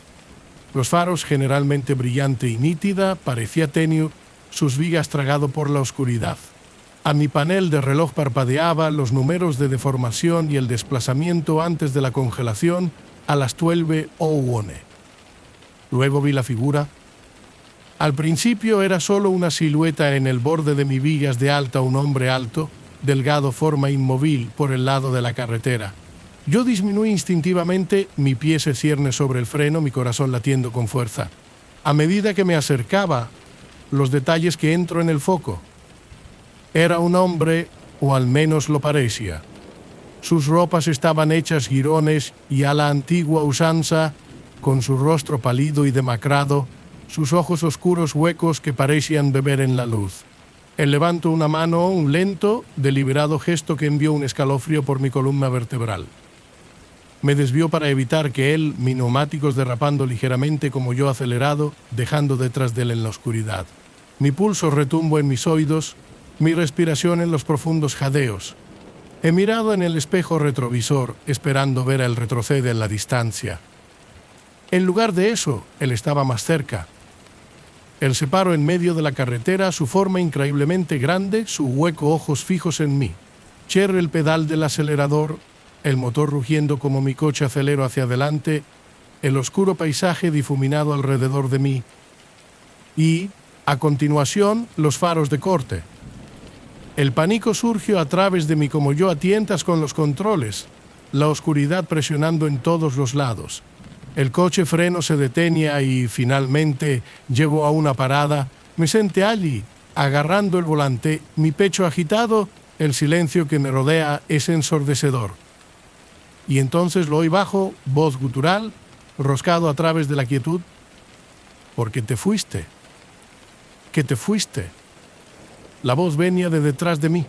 Los faros, generalmente brillante y nítida, parecía tenue, sus vigas tragado por la oscuridad. A mi panel de reloj parpadeaba los números de deformación y el desplazamiento antes de la congelación a las 12:01. Luego vi la figura. Al principio era solo una silueta en el borde de mis vigas de alta, un hombre alto, delgado, forma inmóvil por el lado de la carretera. Yo disminuí instintivamente, mi pie se cierne sobre el freno, mi corazón latiendo con fuerza. A medida que me acercaba, los detalles que entro en el foco. Era un hombre, o al menos lo parecía. Sus ropas estaban hechas jirones y a la antigua usanza, con su rostro pálido y demacrado, sus ojos oscuros huecos que parecían beber en la luz. Él levantó una mano, un lento, deliberado gesto que envió un escalofrío por mi columna vertebral. Me desvió para evitar que él, mis neumáticos derrapando ligeramente como yo acelerado, dejando detrás de él en la oscuridad. Mi pulso retumbó en mis oídos, mi respiración en los profundos jadeos. He mirado en el espejo retrovisor, esperando ver a él retroceder en la distancia. En lugar de eso, él estaba más cerca. Él se paró en medio de la carretera, su forma increíblemente grande, su hueco ojos fijos en mí. Cherré el pedal del acelerador, el motor rugiendo como mi coche aceleró hacia adelante, el oscuro paisaje difuminado alrededor de mí. Y, a continuación, los faros de corte. El pánico surgió a través de mí como yo a tientas con los controles, la oscuridad presionando en todos los lados. El coche freno se detenía y, finalmente, llegó a una parada. Me senté allí, agarrando el volante, mi pecho agitado, el silencio que me rodea es ensordecedor. Y entonces lo oí bajo, voz gutural, roscado a través de la quietud. «Porque te fuiste. Que te fuiste». La voz venía de detrás de mí.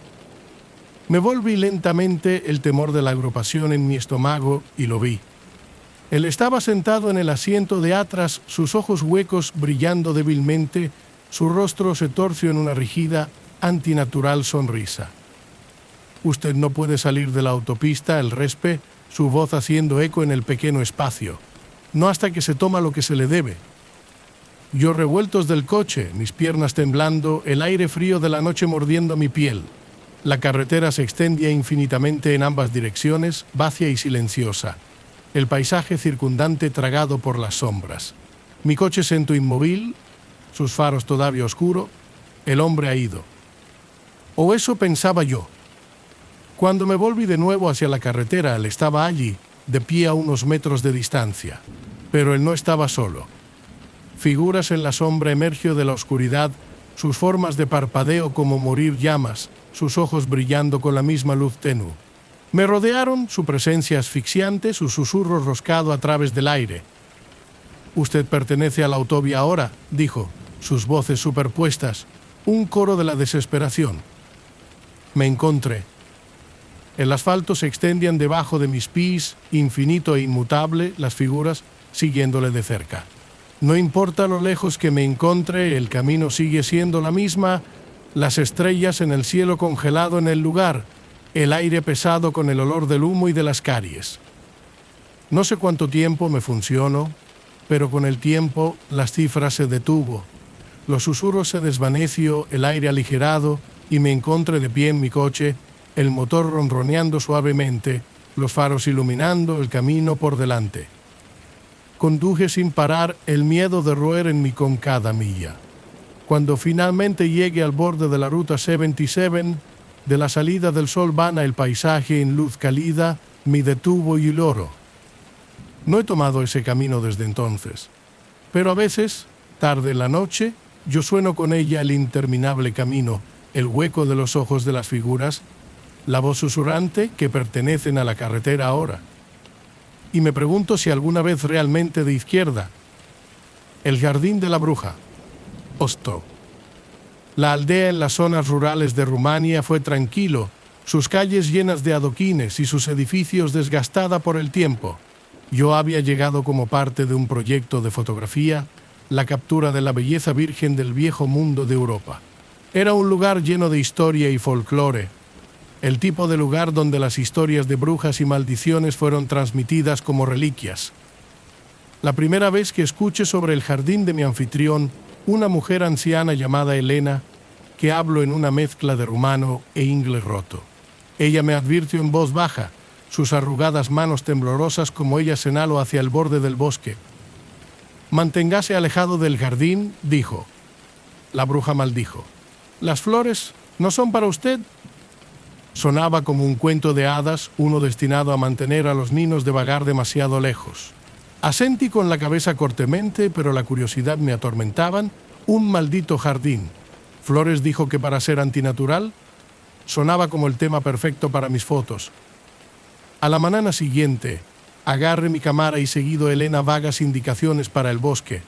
Me volví lentamente, el temor de la agrupación en mi estómago, y lo vi. Él estaba sentado en el asiento de atrás, sus ojos huecos brillando débilmente, su rostro se torció en una rígida, antinatural sonrisa. «Usted no puede salir de la autopista», el respe, su voz haciendo eco en el pequeño espacio. «No hasta que se toma lo que se le debe». Yo revueltos del coche, mis piernas temblando, el aire frío de la noche mordiendo mi piel. La carretera se extendía infinitamente en ambas direcciones, vacía y silenciosa. El paisaje circundante tragado por las sombras. Mi coche sentó inmóvil, sus faros todavía oscuro. El hombre ha ido. O eso pensaba yo. Cuando me volví de nuevo hacia la carretera, él estaba allí, de pie a unos metros de distancia. Pero él no estaba solo. Figuras en la sombra emergió de la oscuridad, sus formas de parpadeo como morir llamas, sus ojos brillando con la misma luz tenue. Me rodearon, su presencia asfixiante, su susurro roscado a través del aire. «Usted pertenece a la autovía ahora», dijo, sus voces superpuestas, un coro de la desesperación. Me encontré. El asfalto se extendían debajo de mis pies, infinito e inmutable, las figuras siguiéndole de cerca. No importa lo lejos que me encontre, el camino sigue siendo la misma, las estrellas en el cielo congelado en el lugar, el aire pesado con el olor del humo y de las caries. No sé cuánto tiempo me funcionó, pero con el tiempo las cifras se detuvo, los susurros se desvaneció, el aire aligerado, y me encontré de pie en mi coche, el motor ronroneando suavemente, los faros iluminando el camino por delante. Conduje sin parar, el miedo de roer en mí con cada milla. Cuando finalmente llegué al borde de la Ruta 77, De la salida del sol vana el paisaje en luz cálida me detuvo y loro. No he tomado ese camino desde entonces, pero a veces, tarde en la noche, yo sueno con ella el interminable camino, el hueco de los ojos de las figuras, la voz susurrante que pertenecen a la carretera ahora. Y me pregunto si alguna vez realmente de izquierda. El jardín de la bruja. Osto. La aldea en las zonas rurales de Rumania fue tranquilo, sus calles llenas de adoquines y sus edificios desgastada por el tiempo. Yo había llegado como parte de un proyecto de fotografía, la captura de la belleza virgen del viejo mundo de Europa. Era un lugar lleno de historia y folclore, el tipo de lugar donde las historias de brujas y maldiciones fueron transmitidas como reliquias. La primera vez que escuché sobre el jardín de mi anfitrión, una mujer anciana llamada Elena, que habló en una mezcla de rumano e inglés roto. Ella me advirtió en voz baja, sus arrugadas manos temblorosas como ella señaló hacia el borde del bosque. «Manténgase alejado del jardín», dijo. La bruja maldijo. «¿Las flores no son para usted?» Sonaba como un cuento de hadas, uno destinado a mantener a los niños de vagar demasiado lejos. Asentí con la cabeza cortamente, pero la curiosidad me atormentaban. Un maldito jardín. Flores dijo que para ser antinatural, sonaba como el tema perfecto para mis fotos. A la mañana siguiente, agarré mi cámara y seguido Elena vagas indicaciones para el bosque.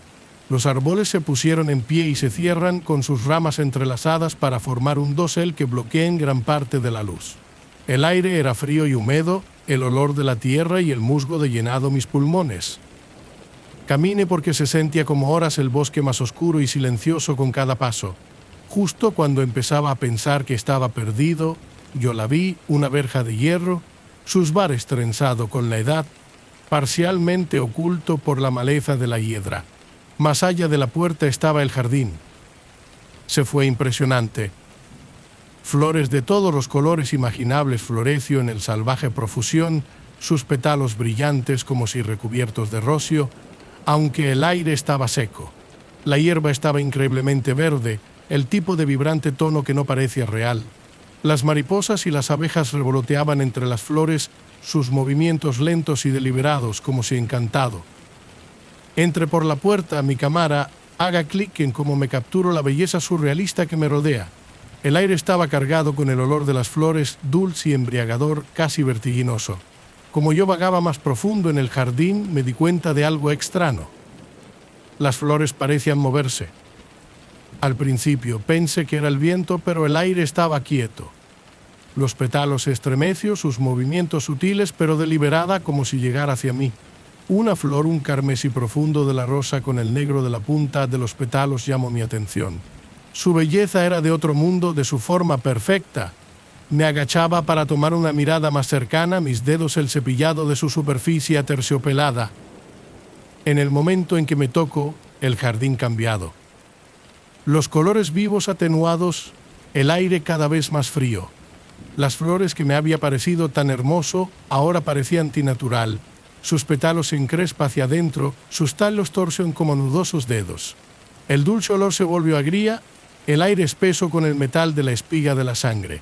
Los árboles se pusieron en pie y se cierran con sus ramas entrelazadas para formar un dosel que bloqueen gran parte de la luz. El aire era frío y húmedo, el olor de la tierra y el musgo de llenado mis pulmones. Caminé porque se sentía como horas el bosque más oscuro y silencioso con cada paso. Justo cuando empezaba a pensar que estaba perdido, yo la vi, una verja de hierro, sus bares trenzado con la edad, parcialmente oculto por la maleza de la hiedra. Más allá de la puerta estaba el jardín. Se fue impresionante. Flores de todos los colores imaginables floreció en el salvaje profusión, sus pétalos brillantes como si recubiertos de rocio, aunque el aire estaba seco. La hierba estaba increíblemente verde, el tipo de vibrante tono que no parecía real. Las mariposas y las abejas revoloteaban entre las flores, sus movimientos lentos y deliberados como si encantado. Entre por la puerta, mi cámara, haga clic en cómo me capturo la belleza surrealista que me rodea. El aire estaba cargado con el olor de las flores, dulce y embriagador, casi vertiginoso. Como yo vagaba más profundo en el jardín, me di cuenta de algo extraño. Las flores parecían moverse. Al principio pensé que era el viento, pero el aire estaba quieto. Los pétalos se estremeció, sus movimientos sutiles, pero deliberada, como si llegara hacia mí. Una flor, un carmesí profundo de la rosa con el negro de la punta de los pétalos llamó mi atención. Su belleza era de otro mundo, de su forma perfecta. Me agachaba para tomar una mirada más cercana, mis dedos el cepillado de su superficie aterciopelada. En el momento en que me tocó, el jardín cambiado. Los colores vivos atenuados, el aire cada vez más frío. Las flores que me había parecido tan hermoso, ahora parecían antinatural. Sus pétalos se encrespan hacia adentro, sus talos torcen como nudosos dedos. El dulce olor se volvió agria, el aire espeso con el metal de la espiga de la sangre.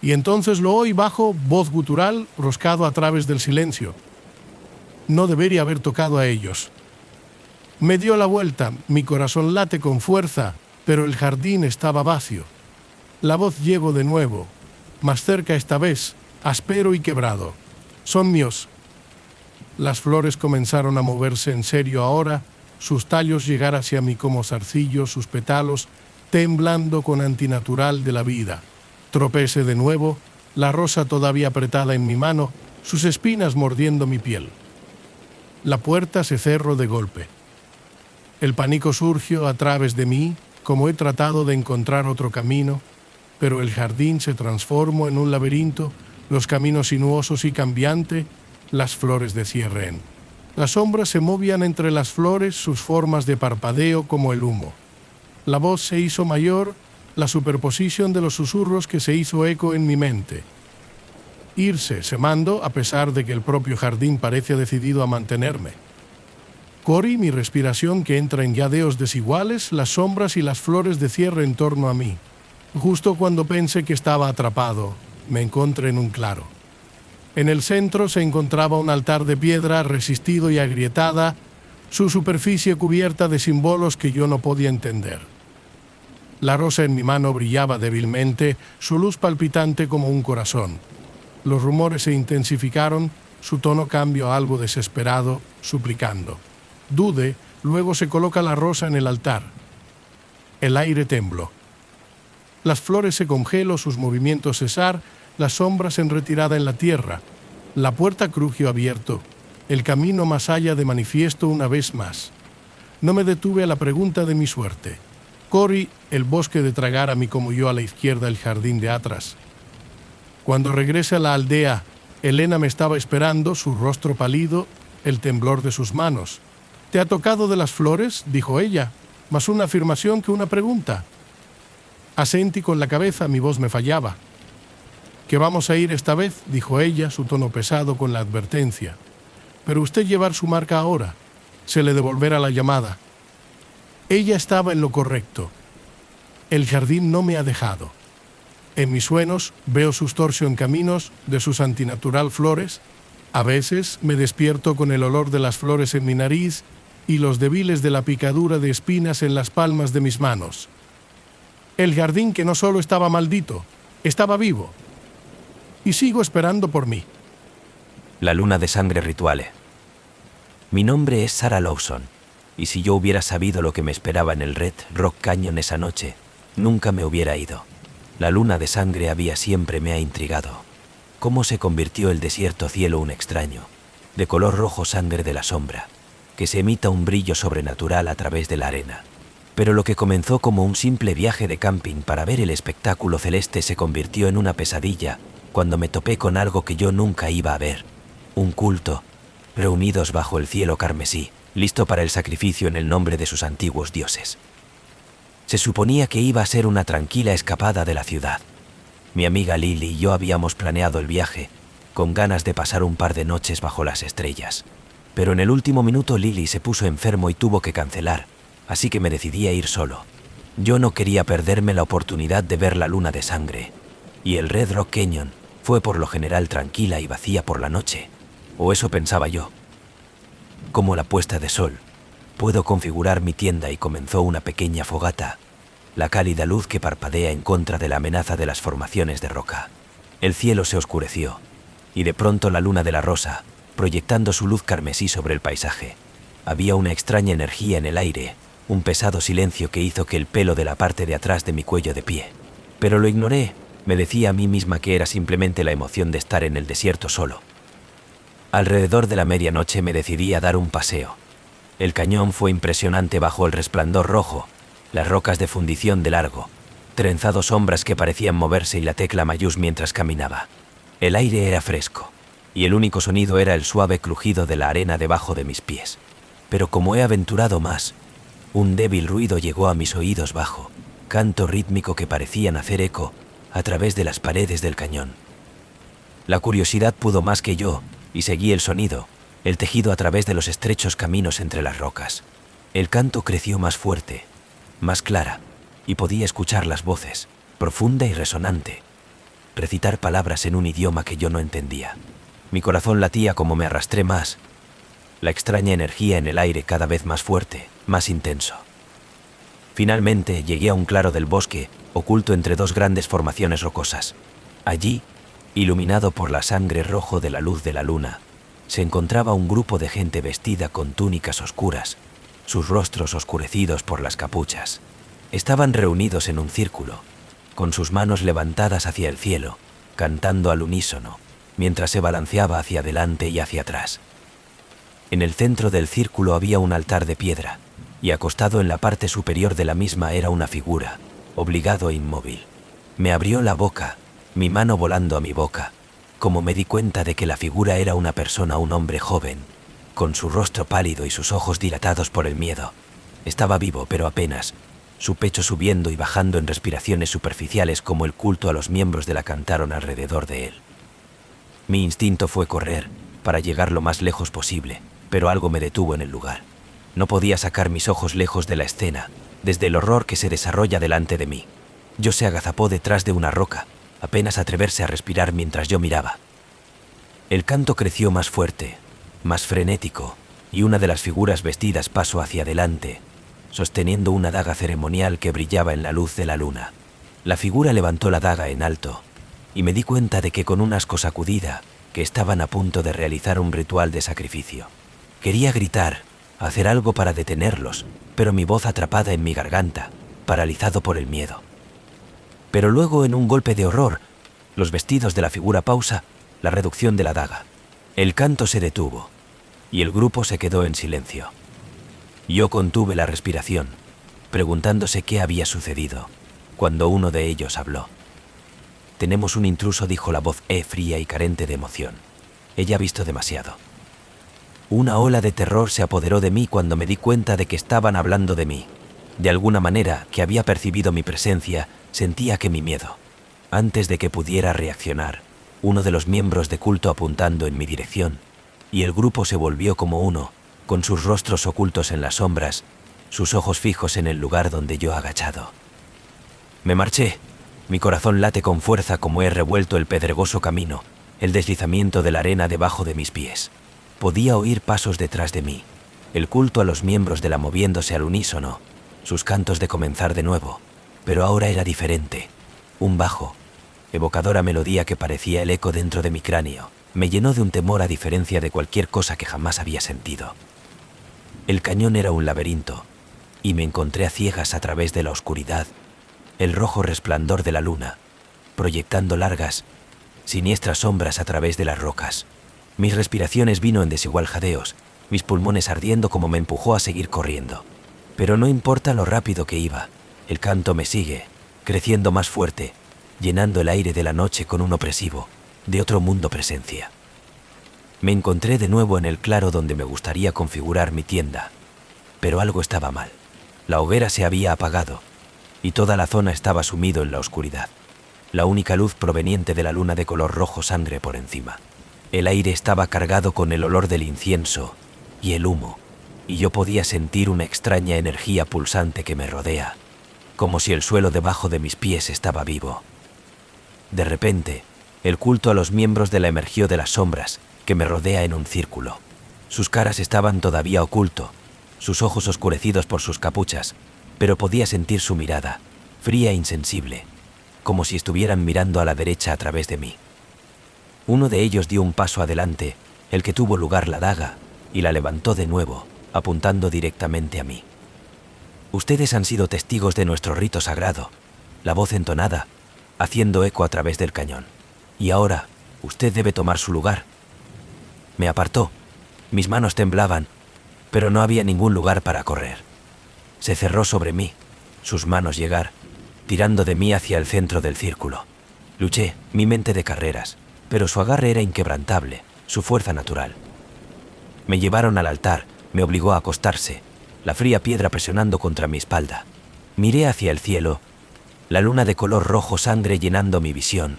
Y entonces lo oí bajo, voz gutural, roscado a través del silencio. No debería haber tocado a ellos. Me dio la vuelta, mi corazón late con fuerza, pero el jardín estaba vacío. La voz llegó de nuevo, más cerca esta vez, áspero y quebrado. Son míos. Las flores comenzaron a moverse en serio ahora, sus tallos llegaron hacia mí como zarcillos, sus pétalos temblando con antinatural de la vida. Tropecé de nuevo, la rosa todavía apretada en mi mano, sus espinas mordiendo mi piel. La puerta se cerró de golpe. El pánico surgió a través de mí, como he tratado de encontrar otro camino, pero el jardín se transformó en un laberinto, los caminos sinuosos y cambiantes, las flores de cierren. Las sombras se movían entre las flores, sus formas de parpadeo como el humo. La voz se hizo mayor, la superposición de los susurros que se hizo eco en mi mente. Irse, se mandó, a pesar de que el propio jardín parece decidido a mantenerme. Corrí mi respiración que entra en jadeos desiguales, las sombras y las flores de cierre en torno a mí. Justo cuando pensé que estaba atrapado, me encontré en un claro. En el centro se encontraba un altar de piedra resistido y agrietada, su superficie cubierta de símbolos que yo no podía entender. La rosa en mi mano brillaba débilmente, su luz palpitante como un corazón. Los rumores se intensificaron, su tono cambió a algo desesperado, suplicando. Dude, luego se coloca la rosa en el altar. El aire tembló. Las flores se congeló, sus movimientos cesar, las sombras en retirada en la tierra. La puerta crujió abierto. El camino más allá de manifiesto una vez más. No me detuve a la pregunta de mi suerte. Corrí el bosque de Tragarami como yo a la izquierda el jardín de atrás. Cuando regresé a la aldea, Elena me estaba esperando, su rostro pálido, el temblor de sus manos. «¿Te ha tocado de las flores?», dijo ella, más una afirmación que una pregunta. Asentí con la cabeza, mi voz me fallaba. «¿Que vamos a ir esta vez?», dijo ella, su tono pesado con la advertencia. «Pero usted llevar su marca ahora. Se le devolverá la llamada». Ella estaba en lo correcto. El jardín no me ha dejado. En mis sueños veo sus torsos en caminos de sus antinatural flores. A veces me despierto con el olor de las flores en mi nariz y los débiles de la picadura de espinas en las palmas de mis manos. El jardín que no solo estaba maldito, estaba vivo. Y sigo esperando por mí. La luna de sangre rituale. Mi nombre es Sarah Lawson, y si yo hubiera sabido lo que me esperaba en el Red Rock Canyon esa noche, nunca me hubiera ido. La luna de sangre había siempre me ha intrigado. Cómo se convirtió el desierto cielo un extraño, de color rojo sangre de la sombra, que se emita un brillo sobrenatural a través de la arena. Pero lo que comenzó como un simple viaje de camping para ver el espectáculo celeste se convirtió en una pesadilla cuando me topé con algo que yo nunca iba a ver. Un culto, reunidos bajo el cielo carmesí, listo para el sacrificio en el nombre de sus antiguos dioses. Se suponía que iba a ser una tranquila escapada de la ciudad. Mi amiga Lily y yo habíamos planeado el viaje, con ganas de pasar un par de noches bajo las estrellas. Pero en el último minuto Lily se puso enfermo y tuvo que cancelar, así que me decidí a ir solo. Yo no quería perderme la oportunidad de ver la luna de sangre, y el Red Rock Canyon fue por lo general tranquila y vacía por la noche, o eso pensaba yo. Como la puesta de sol, puedo configurar mi tienda y comenzó una pequeña fogata, la cálida luz que parpadea en contra de la amenaza de las formaciones de roca. El cielo se oscureció, y de pronto la luna de la rosa, proyectando su luz carmesí sobre el paisaje. Había una extraña energía en el aire, un pesado silencio que hizo que el pelo de la parte de atrás de mi cuello de pie. Pero lo ignoré, me decía a mí misma que era simplemente la emoción de estar en el desierto solo. Alrededor de la medianoche me decidí a dar un paseo. El cañón fue impresionante bajo el resplandor rojo, las rocas de fundición de largo, trenzados sombras que parecían moverse y la tecla mayús mientras caminaba. El aire era fresco, y el único sonido era el suave crujido de la arena debajo de mis pies. Pero como he aventurado más, un débil ruido llegó a mis oídos bajo, canto rítmico que parecían hacer eco a través de las paredes del cañón. La curiosidad pudo más que yo, y seguí el sonido, el tejido a través de los estrechos caminos entre las rocas. El canto creció más fuerte, más clara, y podía escuchar las voces, profunda y resonante, recitar palabras en un idioma que yo no entendía. Mi corazón latía como me arrastré más, la extraña energía en el aire cada vez más fuerte, más intenso. Finalmente llegué a un claro del bosque, oculto entre dos grandes formaciones rocosas. Allí, iluminado por la sangre rojo de la luz de la luna, se encontraba un grupo de gente vestida con túnicas oscuras, sus rostros oscurecidos por las capuchas. Estaban reunidos en un círculo, con sus manos levantadas hacia el cielo, cantando al unísono, mientras se balanceaba hacia adelante y hacia atrás. En el centro del círculo había un altar de piedra, y acostado en la parte superior de la misma era una figura, obligado e inmóvil. Me abrió la boca, mi mano volando a mi boca, como me di cuenta de que la figura era una persona, un hombre joven, con su rostro pálido y sus ojos dilatados por el miedo. Estaba vivo, pero apenas, su pecho subiendo y bajando en respiraciones superficiales como el culto a los miembros de la cantaron alrededor de él. Mi instinto fue correr, para llegar lo más lejos posible, pero algo me detuvo en el lugar. No podía sacar mis ojos lejos de la escena, desde el horror que se desarrolla delante de mí. Yo se agazapó detrás de una roca, apenas atreverse a respirar mientras yo miraba. El canto creció más fuerte, más frenético, y una de las figuras vestidas pasó hacia adelante, sosteniendo una daga ceremonial que brillaba en la luz de la luna. La figura levantó la daga en alto, y me di cuenta de que con un asco sacudida, que estaban a punto de realizar un ritual de sacrificio. Quería gritar, hacer algo para detenerlos, pero mi voz atrapada en mi garganta, paralizado por el miedo. Pero luego, en un golpe de horror, los vestidos de la figura pausa, la reducción de la daga. El canto se detuvo, y el grupo se quedó en silencio. Yo contuve la respiración, preguntándose qué había sucedido, cuando uno de ellos habló. «Tenemos un intruso», dijo la voz fría y carente de emoción. Ella ha visto demasiado. Una ola de terror se apoderó de mí cuando me di cuenta de que estaban hablando de mí. De alguna manera, que había percibido mi presencia, sentía que mi miedo. Antes de que pudiera reaccionar, uno de los miembros de culto apuntando en mi dirección, y el grupo se volvió como uno, con sus rostros ocultos en las sombras, sus ojos fijos en el lugar donde yo agachado. Me marché. Mi corazón late con fuerza como he revuelto el pedregoso camino, el deslizamiento de la arena debajo de mis pies. Podía oír pasos detrás de mí, el culto a los miembros de la moviéndose al unísono, sus cantos de comenzar de nuevo, pero ahora era diferente. Un bajo, evocadora melodía que parecía el eco dentro de mi cráneo, me llenó de un temor a diferencia de cualquier cosa que jamás había sentido. El cañón era un laberinto, y me encontré a ciegas a través de la oscuridad, el rojo resplandor de la luna, proyectando largas, siniestras sombras a través de las rocas. Mis respiraciones vino en desigual jadeos, mis pulmones ardiendo como me empujó a seguir corriendo. Pero no importa lo rápido que iba, el canto me sigue, creciendo más fuerte, llenando el aire de la noche con un opresivo, de otro mundo presencia. Me encontré de nuevo en el claro donde me gustaría configurar mi tienda, pero algo estaba mal. La hoguera se había apagado, y toda la zona estaba sumido en la oscuridad. La única luz proveniente de la luna de color rojo sangre por encima. El aire estaba cargado con el olor del incienso y el humo, y yo podía sentir una extraña energía pulsante que me rodea, como si el suelo debajo de mis pies estaba vivo. De repente, el culto a los miembros de la emergió de las sombras, que me rodea en un círculo. Sus caras estaban todavía oculto, sus ojos oscurecidos por sus capuchas, pero podía sentir su mirada, fría e insensible, como si estuvieran mirando a la derecha a través de mí. Uno de ellos dio un paso adelante, el que tuvo lugar la daga, y la levantó de nuevo, apuntando directamente a mí. «Ustedes han sido testigos de nuestro rito sagrado», la voz entonada, haciendo eco a través del cañón. «Y ahora, usted debe tomar su lugar». Me apartó, mis manos temblaban, pero no había ningún lugar para correr. Se cerró sobre mí, sus manos llegar, tirando de mí hacia el centro del círculo. Luché, mi mente de carreras, pero su agarre era inquebrantable, su fuerza natural. Me llevaron al altar, me obligó a acostarse, la fría piedra presionando contra mi espalda. Miré hacia el cielo, la luna de color rojo sangre llenando mi visión.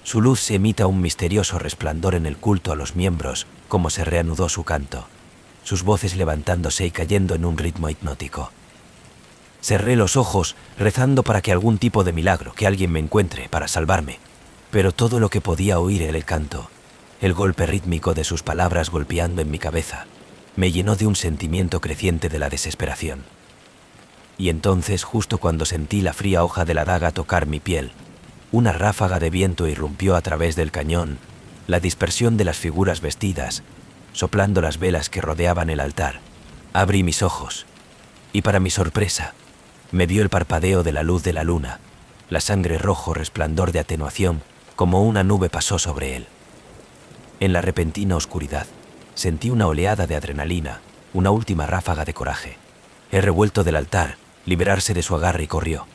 Su luz se emita un misterioso resplandor en el culto a los miembros, como se reanudó su canto, sus voces levantándose y cayendo en un ritmo hipnótico. Cerré los ojos, rezando para que algún tipo de milagro, que alguien me encuentre para salvarme. Pero todo lo que podía oír era el canto, el golpe rítmico de sus palabras golpeando en mi cabeza, me llenó de un sentimiento creciente de la desesperación. Y entonces, justo cuando sentí la fría hoja de la daga tocar mi piel, una ráfaga de viento irrumpió a través del cañón, la dispersión de las figuras vestidas, soplando las velas que rodeaban el altar. Abrí mis ojos, y para mi sorpresa, me vio el parpadeo de la luz de la luna, la sangre rojo resplandor de atenuación, como una nube pasó sobre él. En la repentina oscuridad, sentí una oleada de adrenalina, una última ráfaga de coraje. He revuelto del altar, liberarse de su agarre y corrió.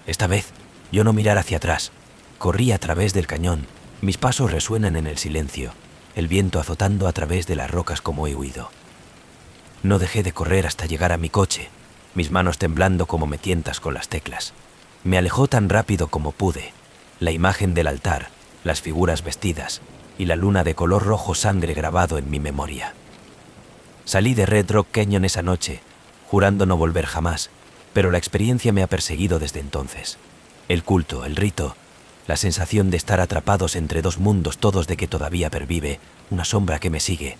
Esta vez, yo no mirar hacia atrás. Corrí a través del cañón, mis pasos resuenan en el silencio, el viento azotando a través de las rocas como he huido. No dejé de correr hasta llegar a mi coche, mis manos temblando como metientas con las teclas. Me alejó tan rápido como pude, la imagen del altar, las figuras vestidas y la luna de color rojo sangre grabado en mi memoria. Salí de Red Rock Canyon esa noche, jurando no volver jamás, pero la experiencia me ha perseguido desde entonces. El culto, el rito, la sensación de estar atrapados entre dos mundos, todos de que todavía pervive una sombra que me sigue,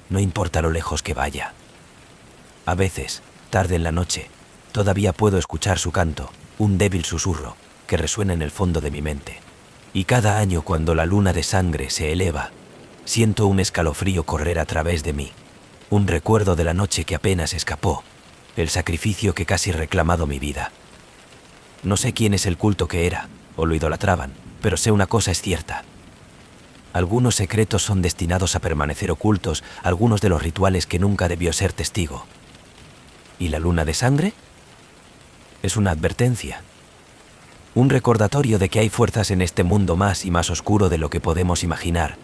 no importa lo lejos que vaya. A veces, tarde en la noche, todavía puedo escuchar su canto, un débil susurro que resuena en el fondo de mi mente. Y cada año, cuando la luna de sangre se eleva, siento un escalofrío correr a través de mí, un recuerdo de la noche que apenas escapó, el sacrificio que casi reclamado mi vida. No sé quién es el culto que era, o lo idolatraban, pero sé una cosa es cierta. Algunos secretos son destinados a permanecer ocultos, algunos de los rituales que nunca debió ser testigo. ¿Y la luna de sangre? Es una advertencia. Un recordatorio de que hay fuerzas en este mundo más y más oscuro de lo que podemos imaginar,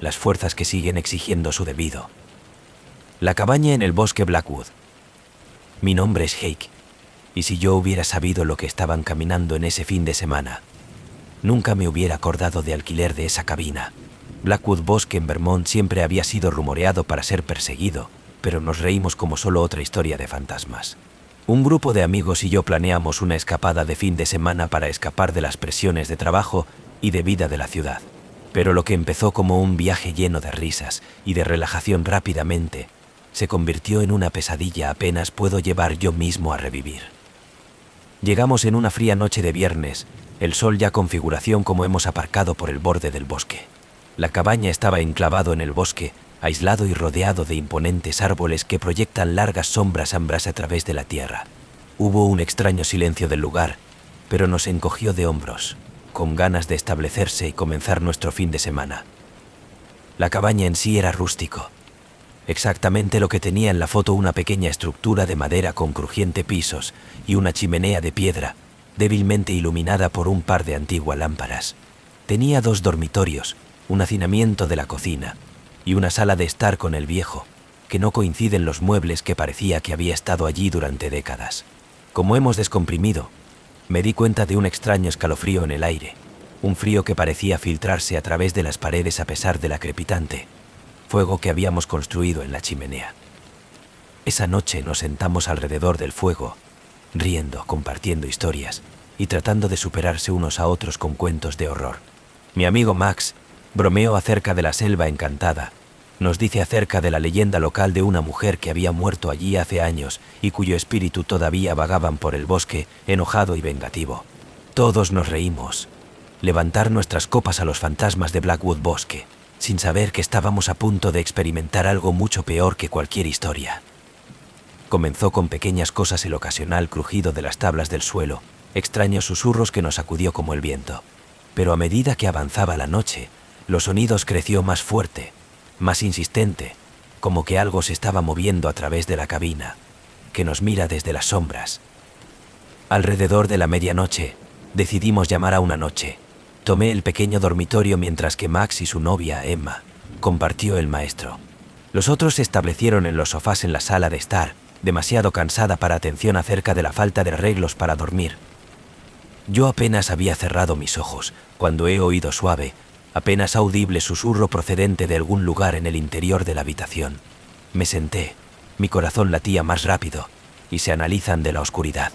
las fuerzas que siguen exigiendo su debido. La cabaña en el bosque Blackwood. Mi nombre es Jake, y si yo hubiera sabido lo que estaban caminando en ese fin de semana, nunca me hubiera acordado de alquiler de esa cabina. Blackwood Bosque en Vermont siempre había sido rumoreado para ser perseguido, pero nos reímos como solo otra historia de fantasmas. Un grupo de amigos y yo planeamos una escapada de fin de semana para escapar de las presiones de trabajo y de vida de la ciudad. Pero lo que empezó como un viaje lleno de risas y de relajación rápidamente se convirtió en una pesadilla apenas puedo llevar yo mismo a revivir. Llegamos en una fría noche de viernes, el sol ya con figuración como hemos aparcado por el borde del bosque. La cabaña estaba enclavado en el bosque, aislado y rodeado de imponentes árboles que proyectan largas sombras ambras a través de la tierra. Hubo un extraño silencio del lugar, pero nos encogió de hombros, con ganas de establecerse y comenzar nuestro fin de semana. La cabaña en sí era rústico. Exactamente lo que tenía en la foto, una pequeña estructura de madera con crujiente pisos y una chimenea de piedra, débilmente iluminada por un par de antiguas lámparas. Tenía 2 dormitorios, un hacinamiento de la cocina y una sala de estar con el viejo, que no coinciden los muebles que parecía que había estado allí durante décadas. Como hemos descomprimido, me di cuenta de un extraño escalofrío en el aire, un frío que parecía filtrarse a través de las paredes a pesar de la crepitante fuego que habíamos construido en la chimenea. Esa noche nos sentamos alrededor del fuego, riendo, compartiendo historias y tratando de superarse unos a otros con cuentos de horror. Mi amigo Max bromeó acerca de la selva encantada, nos dice acerca de la leyenda local de una mujer que había muerto allí hace años y cuyo espíritu todavía vagaban por el bosque, enojado y vengativo. Todos nos reímos, levantar nuestras copas a los fantasmas de Blackwood Bosque, sin saber que estábamos a punto de experimentar algo mucho peor que cualquier historia. Comenzó con pequeñas cosas, el ocasional crujido de las tablas del suelo, extraños susurros que nos sacudió como el viento. Pero a medida que avanzaba la noche, los sonidos creció más fuerte, más insistente, como que algo se estaba moviendo a través de la cabina, que nos mira desde las sombras. Alrededor de la medianoche, decidimos llamar a una noche. Tomé el pequeño dormitorio mientras que Max y su novia, Emma, compartió el maestro. Los otros se establecieron en los sofás en la sala de estar, demasiado cansada para atención acerca de la falta de arreglos para dormir. Yo apenas había cerrado mis ojos cuando he oído suave, apenas audible susurro procedente de algún lugar en el interior de la habitación. Me senté, mi corazón latía más rápido y se analizan de la oscuridad.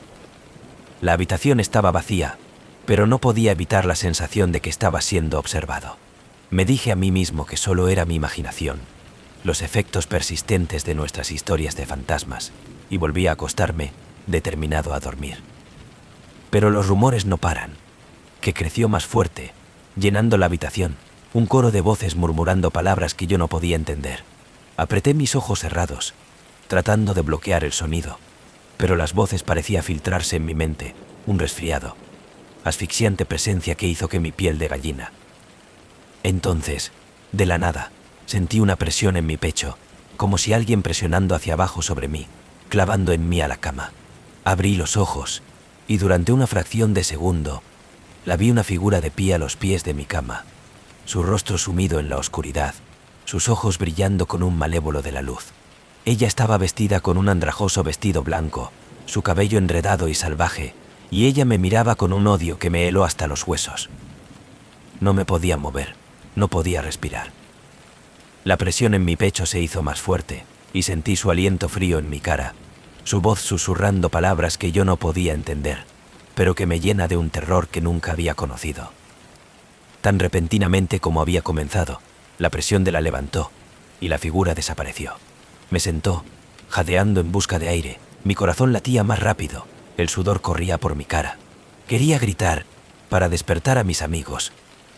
La habitación estaba vacía, pero no podía evitar la sensación de que estaba siendo observado. Me dije a mí mismo que solo era mi imaginación, los efectos persistentes de nuestras historias de fantasmas, y volví a acostarme, determinado a dormir. Pero los rumores no paran, que creció más fuerte, llenando la habitación, un coro de voces murmurando palabras que yo no podía entender. Apreté mis ojos cerrados, tratando de bloquear el sonido, pero las voces parecían filtrarse en mi mente, un resfriado, asfixiante presencia que hizo que mi piel de gallina. Entonces, de la nada, sentí una presión en mi pecho, como si alguien presionando hacia abajo sobre mí, clavando en mí a la cama. Abrí los ojos, y durante una fracción de segundo, la vi una figura de pie a los pies de mi cama, su rostro sumido en la oscuridad, sus ojos brillando con un malévolo de la luz. Ella estaba vestida con un andrajoso vestido blanco, su cabello enredado y salvaje, y ella me miraba con un odio que me heló hasta los huesos. No me podía mover, no podía respirar. La presión en mi pecho se hizo más fuerte, y sentí su aliento frío en mi cara, su voz susurrando palabras que yo no podía entender, pero que me llena de un terror que nunca había conocido. Tan repentinamente como había comenzado, la presión de la levantó y la figura desapareció. Me sentó, jadeando en busca de aire. Mi corazón latía más rápido, el sudor corría por mi cara. Quería gritar para despertar a mis amigos,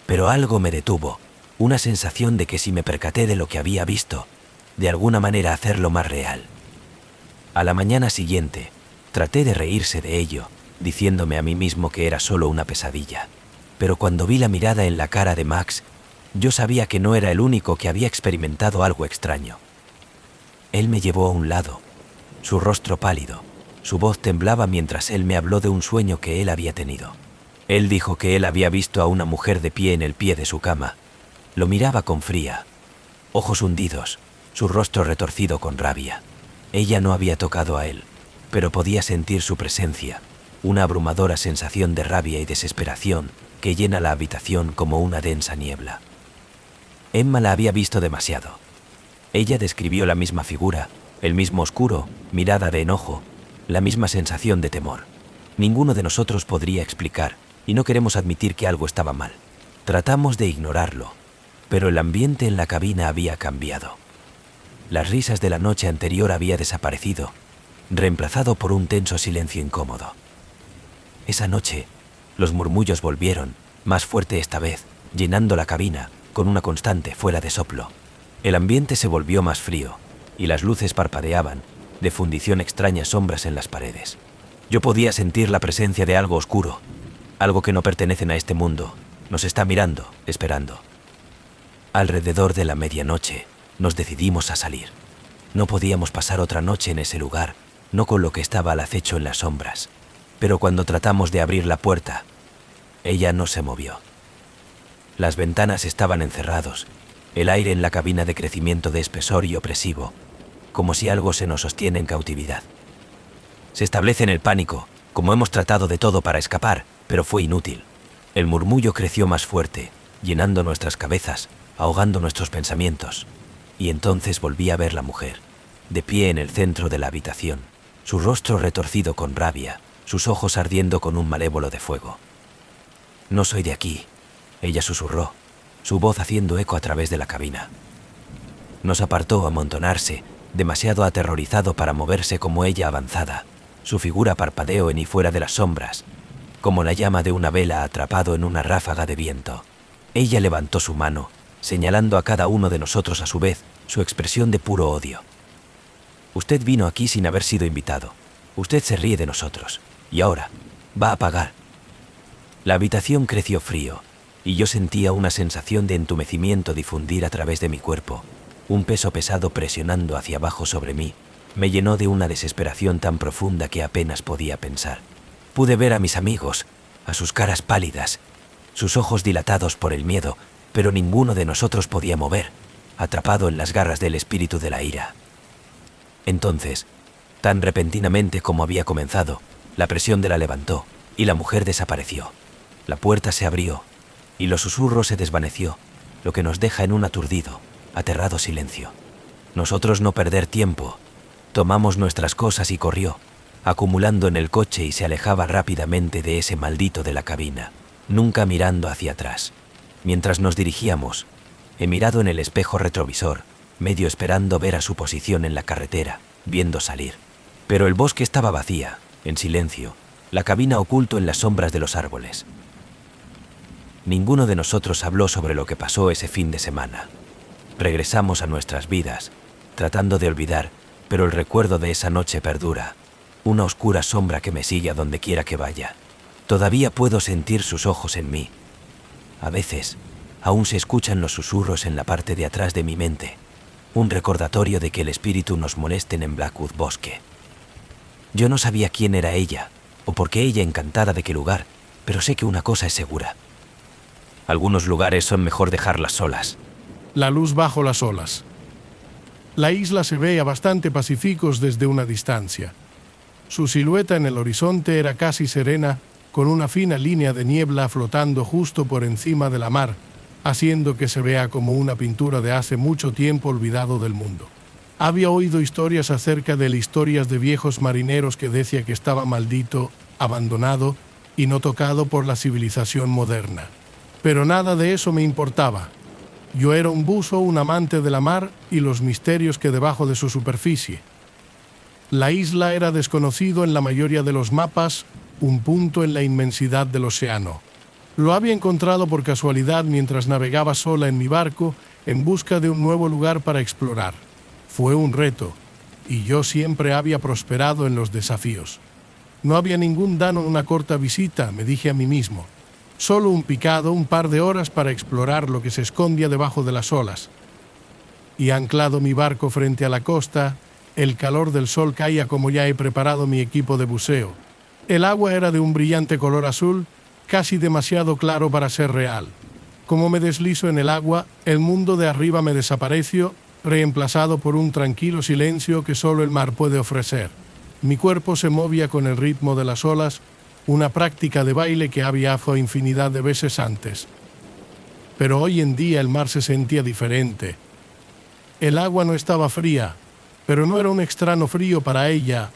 pero algo me detuvo, una sensación de que si me percaté de lo que había visto, de alguna manera hacerlo más real. A la mañana siguiente, traté de reírse de ello, diciéndome a mí mismo que era solo una pesadilla. Pero cuando vi la mirada en la cara de Max, yo sabía que no era el único que había experimentado algo extraño. Él me llevó a un lado, su rostro pálido, su voz temblaba mientras él me habló de un sueño que él había tenido. Él dijo que él había visto a una mujer de pie en el pie de su cama. Lo miraba con fría, ojos hundidos, su rostro retorcido con rabia. Ella no había tocado a él, pero podía sentir su presencia, una abrumadora sensación de rabia y desesperación que llena la habitación como una densa niebla. Emma la había visto demasiado. Ella describió la misma figura, el mismo oscuro, mirada de enojo, la misma sensación de temor. Ninguno de nosotros podría explicar, y no queremos admitir que algo estaba mal. Tratamos de ignorarlo, pero el ambiente en la cabina había cambiado. Las risas de la noche anterior había desaparecido, reemplazado por un tenso silencio incómodo. Esa noche, los murmullos volvieron, más fuerte esta vez, llenando la cabina, con una constante fuela de soplo. El ambiente se volvió más frío, y las luces parpadeaban, de fundición extrañas sombras en las paredes. Yo podía sentir la presencia de algo oscuro, algo que no pertenece a este mundo, nos está mirando, esperando. Alrededor de la medianoche, nos decidimos a salir. No podíamos pasar otra noche en ese lugar, no con lo que estaba al acecho en las sombras. Pero cuando tratamos de abrir la puerta, ella no se movió. Las ventanas estaban encerrados, el aire en la cabina de crecimiento de espesor y opresivo, como si algo se nos sostiene en cautividad. Se establece en el pánico, como hemos tratado de todo para escapar, pero fue inútil. El murmullo creció más fuerte, llenando nuestras cabezas, ahogando nuestros pensamientos. Y entonces volví a ver la mujer, de pie en el centro de la habitación, su rostro retorcido con rabia, sus ojos ardiendo con un malévolo de fuego. «No soy de aquí», ella susurró, su voz haciendo eco a través de la cabina. Nos apartó a amontonarse, demasiado aterrorizado para moverse como ella avanzada. Su figura parpadeó en y fuera de las sombras, como la llama de una vela atrapado en una ráfaga de viento. Ella levantó su mano, señalando a cada uno de nosotros a su vez, su expresión de puro odio. «Usted vino aquí sin haber sido invitado. Usted se ríe de nosotros. Y ahora, va a pagar». La habitación creció frío, y yo sentía una sensación de entumecimiento difundir a través de mi cuerpo. Un peso pesado presionando hacia abajo sobre mí me llenó de una desesperación tan profunda que apenas podía pensar. Pude ver a mis amigos, a sus caras pálidas, sus ojos dilatados por el miedo, pero ninguno de nosotros podía mover, atrapado en las garras del espíritu de la ira. Entonces, tan repentinamente como había comenzado, la presión de la levantó y la mujer desapareció. La puerta se abrió y los susurros se desvaneció, lo que nos deja en un aturdido, aterrado silencio. Nosotros no perder tiempo, tomamos nuestras cosas y corrió, acumulando en el coche y se alejaba rápidamente de ese maldito de la cabina, nunca mirando hacia atrás. Mientras nos dirigíamos, he mirado en el espejo retrovisor, medio esperando ver a su posición en la carretera, viendo salir. Pero el bosque estaba vacía, en silencio, la cabina oculto en las sombras de los árboles. Ninguno de nosotros habló sobre lo que pasó ese fin de semana. Regresamos a nuestras vidas, tratando de olvidar, pero el recuerdo de esa noche perdura, una oscura sombra que me sigue a donde quiera que vaya. Todavía puedo sentir sus ojos en mí. A veces, aún se escuchan los susurros en la parte de atrás de mi mente, un recordatorio de que el espíritu nos molesten en Blackwood Bosque. Yo no sabía quién era ella, o por qué ella encantada de qué lugar, pero sé que una cosa es segura. Algunos lugares son mejor dejarlas solas. La luz bajo las olas. La isla se veía bastante pacíficos desde una distancia. Su silueta en el horizonte era casi serena, con una fina línea de niebla flotando justo por encima de la mar, haciendo que se vea como una pintura de hace mucho tiempo olvidado del mundo. Había oído historias acerca de historias de viejos marineros que decía que estaba maldito, abandonado, y no tocado por la civilización moderna. Pero nada de eso me importaba. Yo era un buzo, un amante de la mar y los misterios que debajo de su superficie. La isla era desconocido en la mayoría de los mapas, un punto en la inmensidad del océano. Lo había encontrado por casualidad mientras navegaba sola en mi barco en busca de un nuevo lugar para explorar. Fue un reto, y yo siempre había prosperado en los desafíos. No había ningún daño en una corta visita, me dije a mí mismo. Solo un picado, un par de horas para explorar lo que se escondía debajo de las olas. Y anclado mi barco frente a la costa, el calor del sol caía como ya he preparado mi equipo de buceo. El agua era de un brillante color azul, casi demasiado claro para ser real. Como me deslizo en el agua, el mundo de arriba me desapareció, reemplazado por un tranquilo silencio que solo el mar puede ofrecer. Mi cuerpo se movía con el ritmo de las olas, una práctica de baile que había hecho infinidad de veces antes. Pero hoy en día el mar se sentía diferente. El agua no estaba fría, pero no era un extraño frío para ella,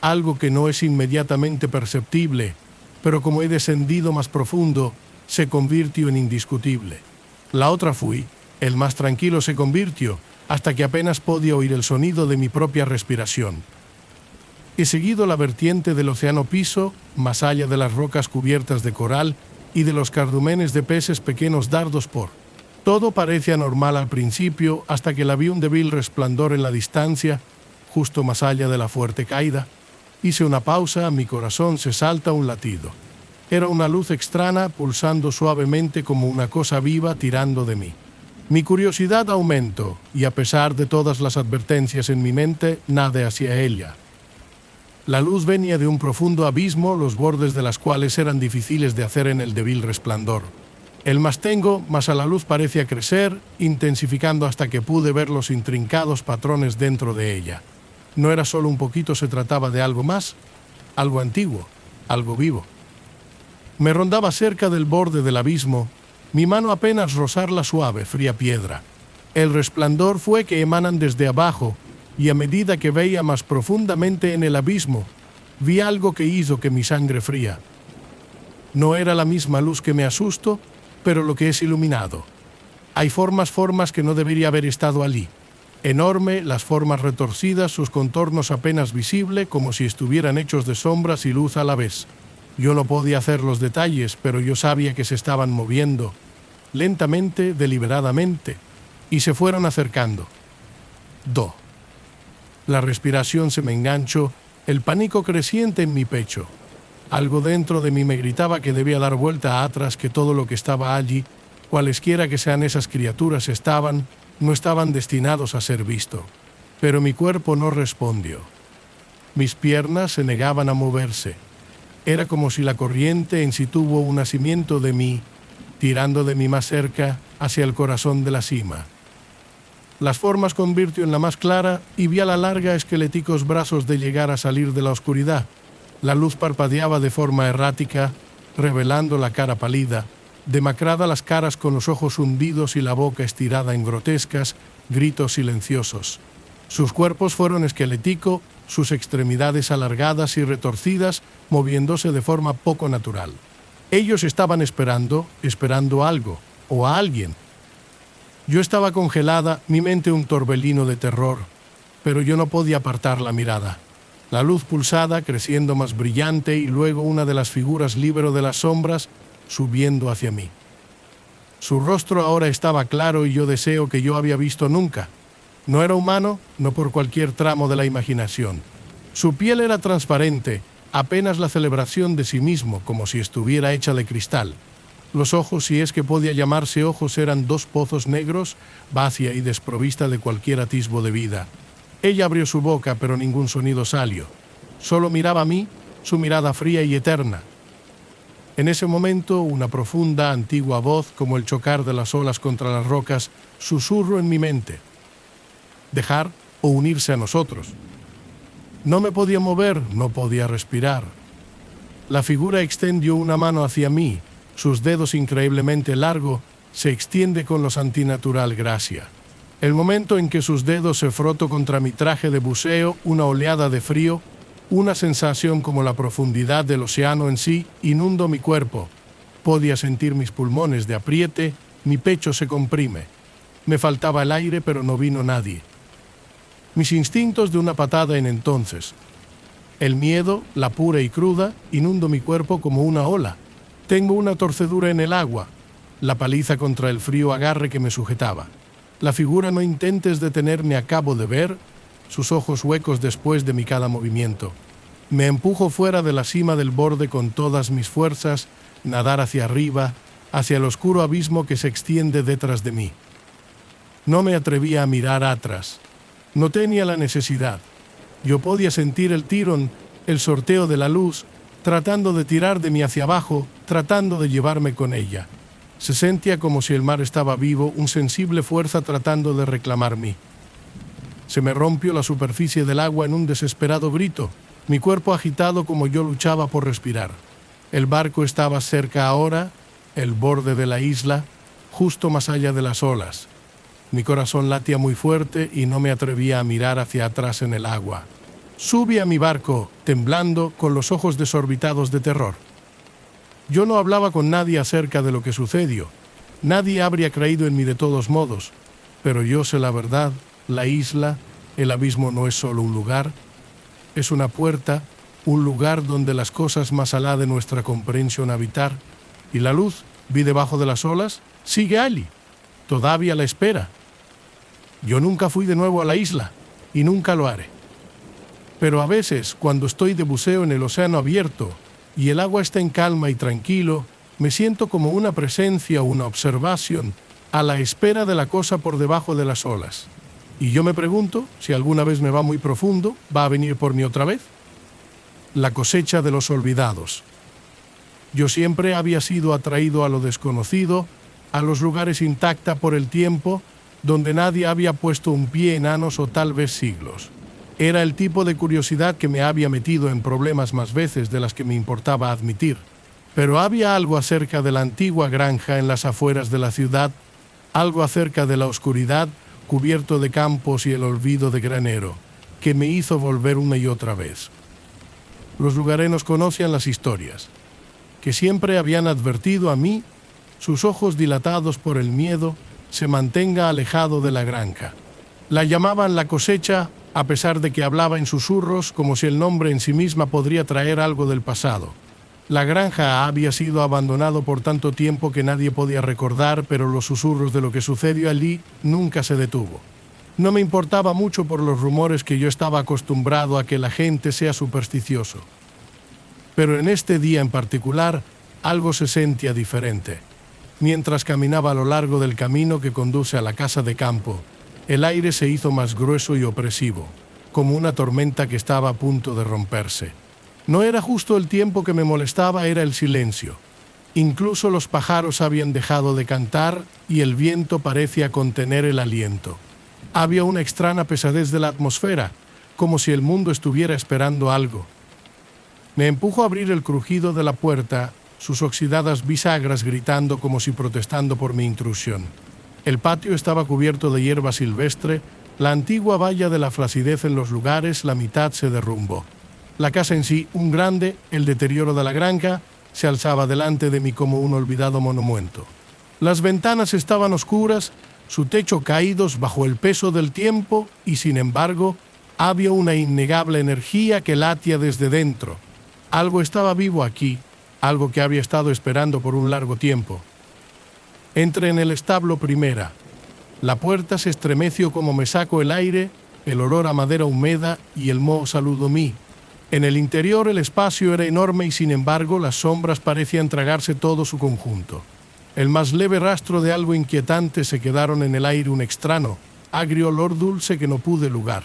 algo que no es inmediatamente perceptible, pero como he descendido más profundo, se convirtió en indiscutible. La otra fui, el más tranquilo se convirtió, hasta que apenas podía oír el sonido de mi propia respiración. He seguido la vertiente del océano Piso, más allá de las rocas cubiertas de coral y de los cardúmenes de peces pequeños dardos por. Todo parecía normal al principio, hasta que la vi un débil resplandor en la distancia, justo más allá de la fuerte caída. Hice una pausa, mi corazón se salta un latido. Era una luz extraña, pulsando suavemente como una cosa viva tirando de mí. Mi curiosidad aumentó, y a pesar de todas las advertencias en mi mente, nadé hacia ella. La luz venía de un profundo abismo, los bordes de las cuales eran difíciles de hacer en el débil resplandor. El más tengo, más a la luz parecía crecer, intensificando hasta que pude ver los intrincados patrones dentro de ella. No era solo un poquito, se trataba de algo más, algo antiguo, algo vivo. Me rondaba cerca del borde del abismo, mi mano apenas rozar la suave, fría piedra. El resplandor fue que emanan desde abajo, y a medida que veía más profundamente en el abismo, vi algo que hizo que mi sangre fría. No era la misma luz que me asustó, pero lo que es iluminado. Hay formas que no debería haber estado allí. Enorme, las formas retorcidas, sus contornos apenas visibles, como si estuvieran hechos de sombras y luz a la vez. Yo no podía hacer los detalles, pero yo sabía que se estaban moviendo, lentamente, deliberadamente, y se fueron acercando. La respiración se me enganchó, el pánico creciente en mi pecho. Algo dentro de mí me gritaba que debía dar vuelta atrás, que todo lo que estaba allí, cualesquiera que sean esas criaturas, no estaban destinados a ser visto. Pero mi cuerpo no respondió. Mis piernas se negaban a moverse. Era como si la corriente en sí tuvo un nacimiento de mí, tirando de mí más cerca hacia el corazón de la cima. Las formas convirtió en la más clara y vi a la larga esqueléticos brazos de llegar a salir de la oscuridad. La luz parpadeaba de forma errática, revelando la cara pálida, demacrada las caras con los ojos hundidos y la boca estirada en grotescas gritos silenciosos. Sus cuerpos fueron esqueléticos, sus extremidades alargadas y retorcidas, moviéndose de forma poco natural. Ellos estaban esperando algo, o a alguien. Yo estaba congelada, mi mente un torbellino de terror, pero yo no podía apartar la mirada. La luz pulsada, creciendo más brillante, y luego una de las figuras libre de las sombras, subiendo hacia mí. Su rostro ahora estaba claro y yo deseo que yo había visto nunca. No era humano, no por cualquier tramo de la imaginación. Su piel era transparente, apenas la celebración de sí mismo, como si estuviera hecha de cristal. Los ojos, si es que podía llamarse ojos, eran dos pozos negros, vacía y desprovista de cualquier atisbo de vida. Ella abrió su boca, pero ningún sonido salió. Solo miraba a mí, su mirada fría y eterna. En ese momento, una profunda, antigua voz, como el chocar de las olas contra las rocas, susurró en mi mente. Dejar o unirse a nosotros. No me podía mover, no podía respirar. La figura extendió una mano hacia mí, sus dedos increíblemente largos, se extiende con los antinatural gracia. El momento en que sus dedos se frotó contra mi traje de buceo, una oleada de frío, Una sensación como la profundidad del océano en sí inundó mi cuerpo. Podía sentir mis pulmones de apriete, mi pecho se comprime. Me faltaba el aire, pero no vino nadie. Mis instintos de una patada en entonces. El miedo, la pura y cruda, inundó mi cuerpo como una ola. Tengo una torcedura en el agua, la paliza contra el frío agarre que me sujetaba. La figura no intentes detenerme, acabo de ver sus ojos huecos después de mi cada movimiento. Me empujo fuera de la cima del borde con todas mis fuerzas, nadar hacia arriba, hacia el oscuro abismo que se extiende detrás de mí. No me atrevía a mirar atrás. No tenía la necesidad. Yo podía sentir el tirón, el sorteo de la luz, tratando de tirar de mí hacia abajo, tratando de llevarme con ella. Se sentía como si el mar estaba vivo, una sensible fuerza tratando de reclamarme. Se me rompió la superficie del agua en un desesperado grito, mi cuerpo agitado como yo luchaba por respirar. El barco estaba cerca ahora, el borde de la isla, justo más allá de las olas. Mi corazón latía muy fuerte y no me atrevía a mirar hacia atrás en el agua. Subí a mi barco, temblando, con los ojos desorbitados de terror. Yo no hablaba con nadie acerca de lo que sucedió. Nadie habría creído en mí de todos modos. Pero yo sé la verdad, la isla, el abismo no es solo un lugar, es una puerta, un lugar donde las cosas más allá de nuestra comprensión habitar. Y la luz, vi debajo de las olas, sigue allí, todavía la espera. Yo nunca fui de nuevo a la isla, y nunca lo haré. Pero a veces, cuando estoy de buceo en el océano abierto, y el agua está en calma y tranquilo, me siento como una presencia o una observación a la espera de la cosa por debajo de las olas. Y yo me pregunto, si alguna vez me va muy profundo, ¿va a venir por mí otra vez? La cosecha de los olvidados. Yo siempre había sido atraído a lo desconocido, a los lugares intacta por el tiempo, donde nadie había puesto un pie en años o tal vez siglos. Era el tipo de curiosidad que me había metido en problemas más veces de las que me importaba admitir. Pero había algo acerca de la antigua granja en las afueras de la ciudad, algo acerca de la oscuridad, cubierto de campos y el olvido de granero, que me hizo volver una y otra vez. Los lugareños conocían las historias, que siempre habían advertido a mí, sus ojos dilatados por el miedo, se mantenga alejado de la granja. La llamaban la cosecha, a pesar de que hablaba en susurros, como si el nombre en sí misma podría traer algo del pasado. La granja había sido abandonado por tanto tiempo que nadie podía recordar, pero los susurros de lo que sucedió allí nunca se detuvo. No me importaba mucho por los rumores que yo estaba acostumbrado a que la gente sea supersticioso. Pero en este día en particular, algo se sentía diferente. Mientras caminaba a lo largo del camino que conduce a la casa de campo, el aire se hizo más grueso y opresivo, como una tormenta que estaba a punto de romperse. No era justo el tiempo que me molestaba, era el silencio. Incluso los pájaros habían dejado de cantar y el viento parecía contener el aliento. Había una extraña pesadez de la atmósfera, como si el mundo estuviera esperando algo. Me empujó a abrir el crujido de la puerta, sus oxidadas bisagras gritando como si protestando por mi intrusión. El patio estaba cubierto de hierba silvestre, la antigua valla de la flacidez en los lugares, la mitad se derrumbó. La casa en sí, un grande, el deterioro de la granja, se alzaba delante de mí como un olvidado monumento. Las ventanas estaban oscuras, su techo caídos bajo el peso del tiempo y, sin embargo, había una innegable energía que latía desde dentro. Algo estaba vivo aquí, algo que había estado esperando por un largo tiempo. Entré en el establo primera. La puerta se estremeció como me sacó el aire, el olor a madera húmeda y el moho saludó mí. En el interior el espacio era enorme y sin embargo las sombras parecían tragarse todo su conjunto. El más leve rastro de algo inquietante se quedaron en el aire, un extraño, agrio olor dulce que no pude lugar.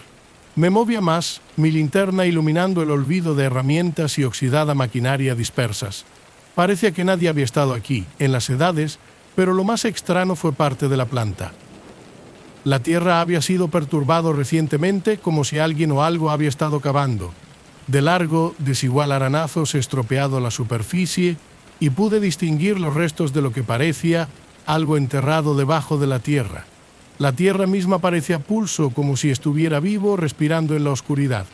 Me movía más, mi linterna iluminando el olvido de herramientas y oxidada maquinaria dispersas. Parecía que nadie había estado aquí, en las edades, pero lo más extraño fue parte de la planta. La tierra había sido perturbado recientemente, como si alguien o algo había estado cavando. De largo, desigual aranazo se estropeado la superficie y pude distinguir los restos de lo que parecía algo enterrado debajo de la tierra. La tierra misma parecía pulso, como si estuviera vivo, respirando en la oscuridad.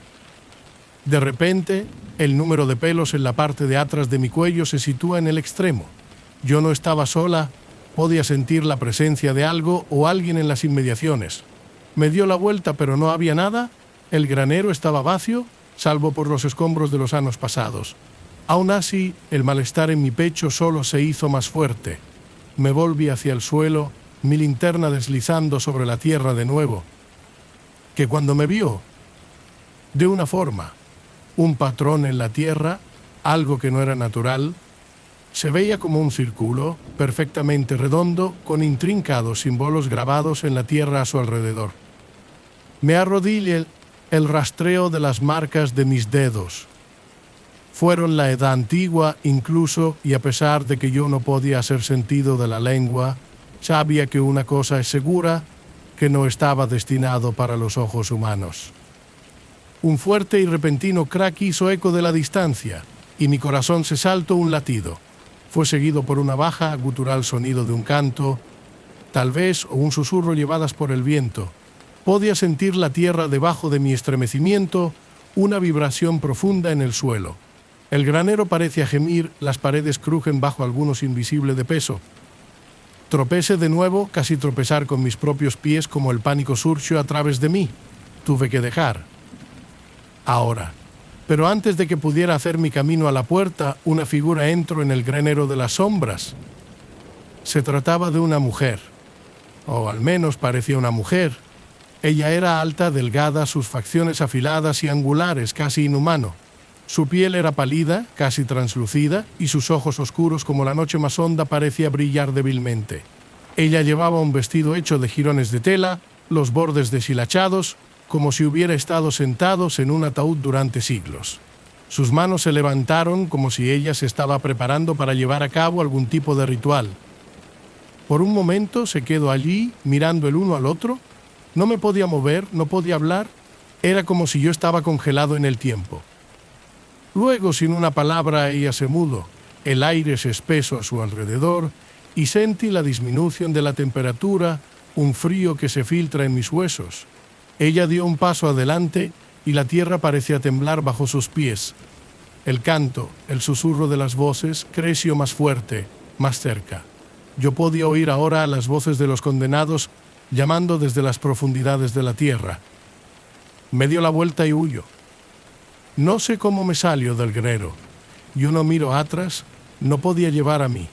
De repente, el número de pelos en la parte de atrás de mi cuello se sitúa en el extremo. Yo no estaba sola, podía sentir la presencia de algo o alguien en las inmediaciones. Me dio la vuelta, pero no había nada. El granero estaba vacío, salvo por los escombros de los años pasados. Aún así, el malestar en mi pecho solo se hizo más fuerte. Me volví hacia el suelo, mi linterna deslizando sobre la tierra de nuevo. Que cuando me vio, de una forma, un patrón en la tierra, algo que no era natural, se veía como un círculo perfectamente redondo con intrincados símbolos grabados en la tierra a su alrededor. Me arrodillé el rastreo de las marcas de mis dedos. Fueron la edad antigua incluso, y a pesar de que yo no podía hacer sentido de la lengua, sabía que una cosa es segura, que no estaba destinado para los ojos humanos. Un fuerte y repentino crack hizo eco de la distancia, y mi corazón se saltó un latido. Fue seguido por una baja, gutural sonido de un canto, tal vez, o un susurro llevadas por el viento. Podía sentir la tierra debajo de mi estremecimiento, una vibración profunda en el suelo. El granero parece gemir, las paredes crujen bajo algunos invisible de peso. Tropecé de nuevo, casi tropezar con mis propios pies como el pánico surgió a través de mí. Tuve que dejar. Ahora. Pero antes de que pudiera hacer mi camino a la puerta, una figura entró en el granero de las sombras. Se trataba de una mujer. O al menos parecía una mujer. Ella era alta, delgada, sus facciones afiladas y angulares, casi inhumano. Su piel era pálida, casi translúcida, y sus ojos oscuros como la noche más honda parecía brillar débilmente. Ella llevaba un vestido hecho de jirones de tela, los bordes deshilachados, como si hubiera estado sentados en un ataúd durante siglos. Sus manos se levantaron como si ella se estaba preparando para llevar a cabo algún tipo de ritual. Por un momento se quedó allí, mirando el uno al otro. No me podía mover, no podía hablar. Era como si yo estaba congelado en el tiempo. Luego, sin una palabra, ella se mudó. El aire se espesó a su alrededor y sentí la disminución de la temperatura, un frío que se filtra en mis huesos. Ella dio un paso adelante y la tierra parecía temblar bajo sus pies. El canto, el susurro de las voces, creció más fuerte, más cerca. Yo podía oír ahora las voces de los condenados llamando desde las profundidades de la tierra. Me dio la vuelta y huyó. No sé cómo me salió del granero. Yo no miro atrás, no podía llevar a mí.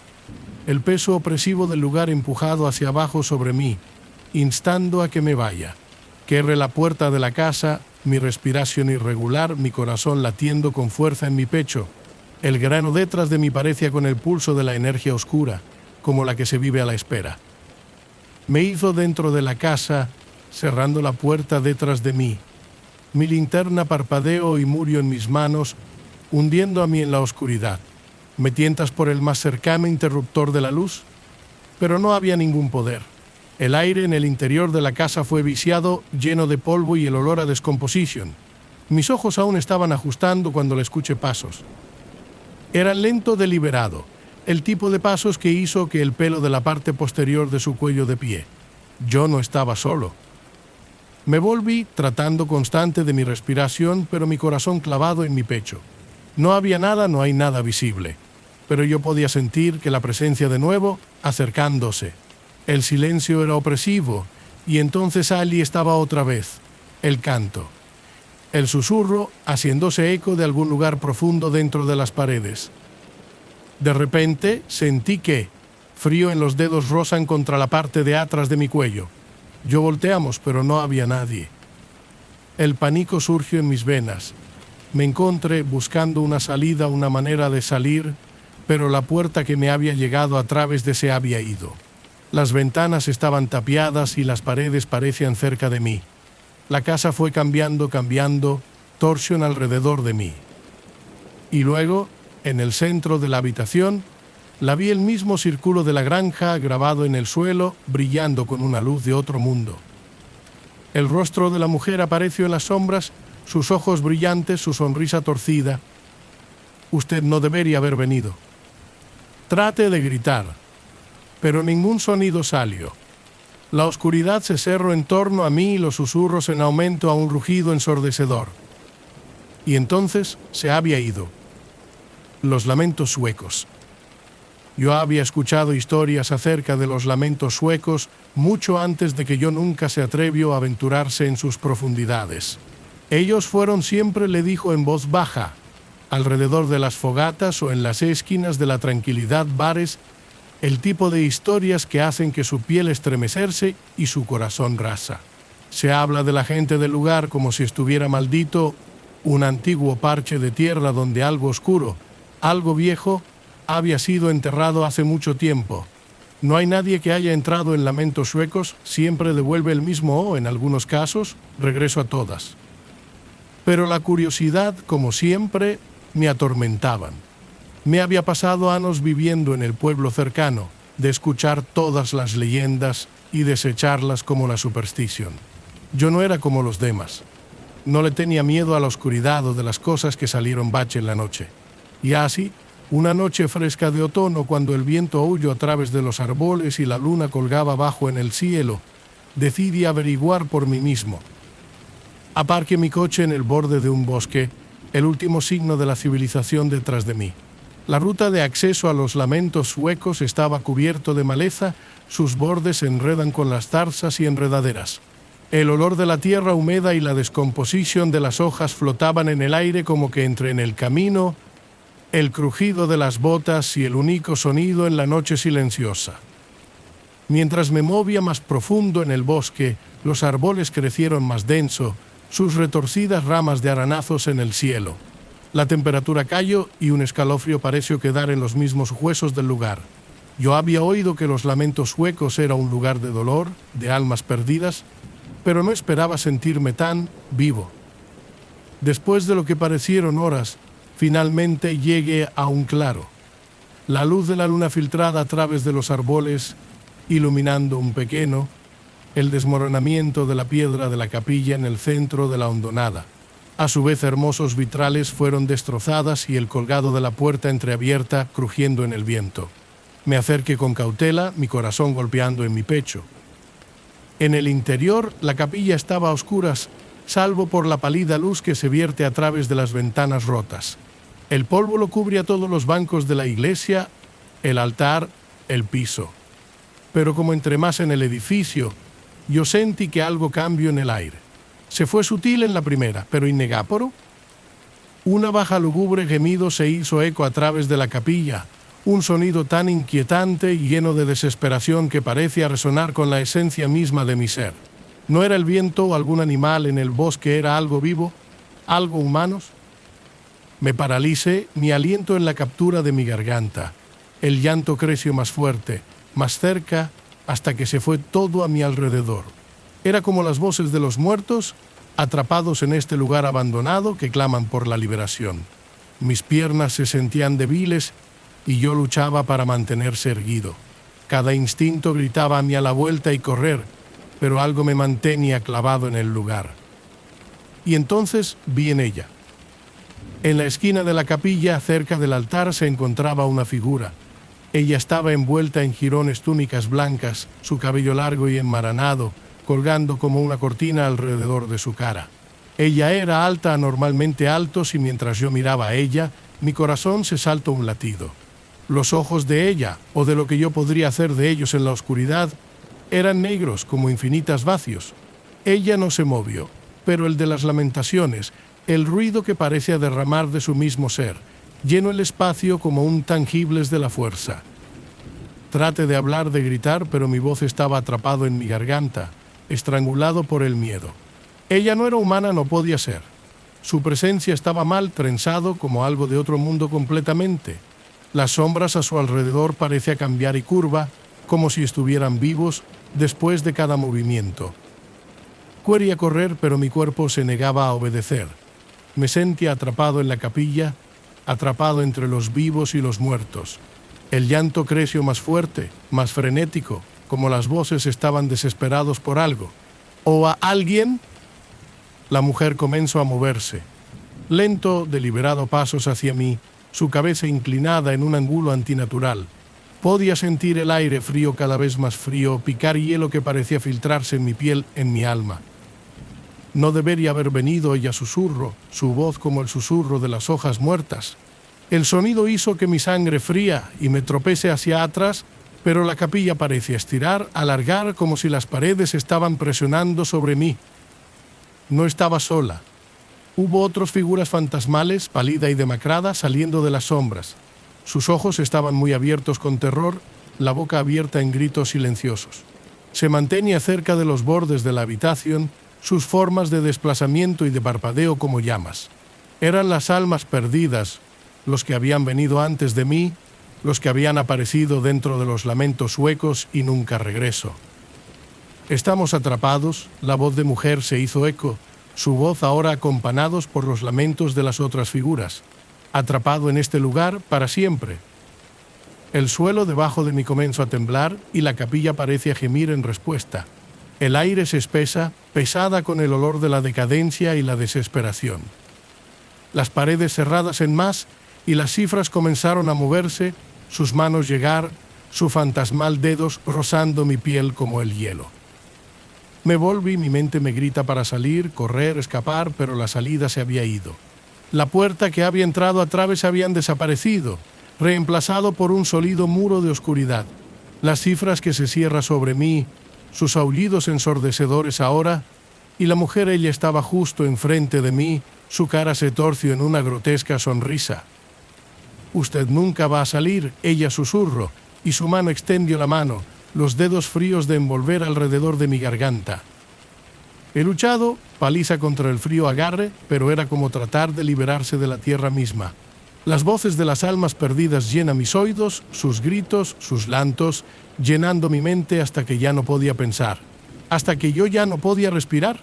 El peso opresivo del lugar empujado hacia abajo sobre mí, instando a que me vaya. Cerré la puerta de la casa, mi respiración irregular, mi corazón latiendo con fuerza en mi pecho. El grano detrás de mí parecía con el pulso de la energía oscura, como la que se vive a la espera. Me hizo dentro de la casa, cerrando la puerta detrás de mí. Mi linterna parpadeó y murió en mis manos, hundiendo a mí en la oscuridad. ¿Me tientas por el más cercano interruptor de la luz? Pero no había ningún poder. El aire en el interior de la casa fue viciado, lleno de polvo y el olor a descomposición. Mis ojos aún estaban ajustando cuando le escuché pasos. Era lento, deliberado, el tipo de pasos que hizo que el pelo de la parte posterior de su cuello de pie. Yo no estaba solo. Me volví, tratando constante de mi respiración, pero mi corazón clavado en mi pecho. No había nada, no hay nada visible. Pero yo podía sentir que la presencia de nuevo, acercándose. El silencio era opresivo, y entonces allí estaba otra vez, el canto. El susurro, haciéndose eco de algún lugar profundo dentro de las paredes. De repente, sentí que, frío en los dedos, rozan contra la parte de atrás de mi cuello. Yo volteamos, pero no había nadie. El pánico surgió en mis venas. Me encontré buscando una salida, una manera de salir, pero la puerta que me había llegado a través de se había ido. Las ventanas estaban tapiadas y las paredes parecían cerca de mí. La casa fue cambiando, torsión alrededor de mí. Y luego, en el centro de la habitación, la vi el mismo círculo de la granja grabado en el suelo, brillando con una luz de otro mundo. El rostro de la mujer apareció en las sombras, sus ojos brillantes, su sonrisa torcida. Usted no debería haber venido. Traté de gritar, pero ningún sonido salió. La oscuridad se cerró en torno a mí y los susurros en aumento a un rugido ensordecedor. Y entonces se había ido. Los lamentos suecos. Yo había escuchado historias acerca de los lamentos suecos mucho antes de que yo nunca se atrevió a aventurarse en sus profundidades. Ellos fueron siempre, le dijo en voz baja, alrededor de las fogatas o en las esquinas de la tranquilidad bares, el tipo de historias que hacen que su piel estremecerse y su corazón rasa. Se habla de la gente del lugar como si estuviera maldito un antiguo parche de tierra donde algo oscuro, algo viejo, había sido enterrado hace mucho tiempo. No hay nadie que haya entrado en lamentos suecos, siempre devuelve el mismo o, en algunos casos, regreso a todas. Pero la curiosidad, como siempre, me atormentaban. Me había pasado años viviendo en el pueblo cercano, de escuchar todas las leyendas y desecharlas como la superstición. Yo no era como los demás. No le tenía miedo a la oscuridad o de las cosas que salieron bache en la noche. Y así, una noche fresca de otoño, cuando el viento aulló a través de los árboles y la luna colgaba bajo en el cielo, decidí averiguar por mí mismo. Aparqué mi coche en el borde de un bosque, el último signo de la civilización detrás de mí. La ruta de acceso a los lamentos suecos estaba cubierto de maleza, sus bordes se enredan con las zarzas y enredaderas. El olor de la tierra húmeda y la descomposición de las hojas flotaban en el aire como que entre en el camino, el crujido de las botas y el único sonido en la noche silenciosa. Mientras me movía más profundo en el bosque, los árboles crecieron más denso, sus retorcidas ramas de aranazos en el cielo. La temperatura cayó y un escalofrío pareció quedar en los mismos huesos del lugar. Yo había oído que los lamentos suecos era un lugar de dolor, de almas perdidas, pero no esperaba sentirme tan vivo. Después de lo que parecieron horas, finalmente llegué a un claro. La luz de la luna filtrada a través de los árboles, iluminando un pequeño, el desmoronamiento de la piedra de la capilla en el centro de la hondonada. A su vez, hermosos vitrales fueron destrozadas y el colgado de la puerta entreabierta crujiendo en el viento. Me acerqué con cautela, mi corazón golpeando en mi pecho. En el interior, la capilla estaba a oscuras, salvo por la pálida luz que se vierte a través de las ventanas rotas. El polvo lo cubría todos los bancos de la iglesia, el altar, el piso. Pero como entré más en el edificio, yo sentí que algo cambió en el aire. Se fue sutil en la primera, pero innegáporo. Una baja lúgubre gemido se hizo eco a través de la capilla, un sonido tan inquietante y lleno de desesperación que parecía resonar con la esencia misma de mi ser. ¿No era el viento o algún animal en el bosque? ¿Era algo vivo? ¿Algo humanos? Me paralicé, mi aliento en la captura de mi garganta. El llanto creció más fuerte, más cerca, hasta que se fue todo a mi alrededor. Era como las voces de los muertos, atrapados en este lugar abandonado, que claman por la liberación. Mis piernas se sentían débiles y yo luchaba para mantenerse erguido. Cada instinto gritaba a mí a la vuelta y correr, pero algo me mantenía clavado en el lugar. Y entonces vi en ella. En la esquina de la capilla, cerca del altar, se encontraba una figura. Ella estaba envuelta en jirones túnicas blancas, su cabello largo y enmaranado, colgando como una cortina alrededor de su cara. Ella era alta, anormalmente alto, y mientras yo miraba a ella, mi corazón se saltó un latido. Los ojos de ella, o de lo que yo podría hacer de ellos en la oscuridad, eran negros como infinitas vacíos. Ella no se movió, pero el de las lamentaciones, el ruido que parece derramar de su mismo ser, llenó el espacio como un tangibles de la fuerza. Traté de hablar, de gritar, pero mi voz estaba atrapado en mi garganta, estrangulado por el miedo. Ella no era humana, no podía ser. Su presencia estaba mal, trenzado, como algo de otro mundo completamente. Las sombras a su alrededor parecían cambiar y curva, como si estuvieran vivos después de cada movimiento. Quería correr, pero mi cuerpo se negaba a obedecer. Me sentía atrapado en la capilla, atrapado entre los vivos y los muertos. El llanto creció más fuerte, más frenético, como las voces estaban desesperados por algo. ¿O a alguien? La mujer comenzó a moverse. Lento, deliberado pasos hacia mí, su cabeza inclinada en un ángulo antinatural. Podía sentir el aire frío, cada vez más frío, picar hielo que parecía filtrarse en mi piel, en mi alma. No debería haber venido, ella susurró, su voz como el susurro de las hojas muertas. El sonido hizo que mi sangre fría y me tropecé hacia atrás, pero la capilla parecía estirar, alargar, como si las paredes estaban presionando sobre mí. No estaba sola. Hubo otras figuras fantasmales, pálida y demacrada, saliendo de las sombras. Sus ojos estaban muy abiertos con terror, la boca abierta en gritos silenciosos. Se mantenía cerca de los bordes de la habitación, sus formas de desplazamiento y de parpadeo como llamas. Eran las almas perdidas, los que habían venido antes de mí, los que habían aparecido dentro de los lamentos huecos y nunca regreso. Estamos atrapados, la voz de mujer se hizo eco, su voz ahora acompañados por los lamentos de las otras figuras. Atrapado en este lugar para siempre. El suelo debajo de mí comenzó a temblar y la capilla parece gemir en respuesta. El aire se espesa, pesada con el olor de la decadencia y la desesperación. Las paredes cerradas en más y las cifras comenzaron a moverse, sus manos llegar, su fantasmal dedos rozando mi piel como el hielo. Me volví, mi mente me grita para salir, correr, escapar, pero la salida se había ido. La puerta que había entrado a través habían desaparecido, reemplazado por un sólido muro de oscuridad. Las cifras que se cierran sobre mí, sus aullidos ensordecedores ahora, y la mujer ella estaba justo enfrente de mí, su cara se torció en una grotesca sonrisa. «Usted nunca va a salir», ella susurró, y su mano extendió la mano, los dedos fríos de envolver alrededor de mi garganta. He luchado, paliza contra el frío agarre, pero era como tratar de liberarse de la tierra misma. Las voces de las almas perdidas llenan mis oídos, sus gritos, sus lantos, llenando mi mente hasta que ya no podía pensar, hasta que yo ya no podía respirar.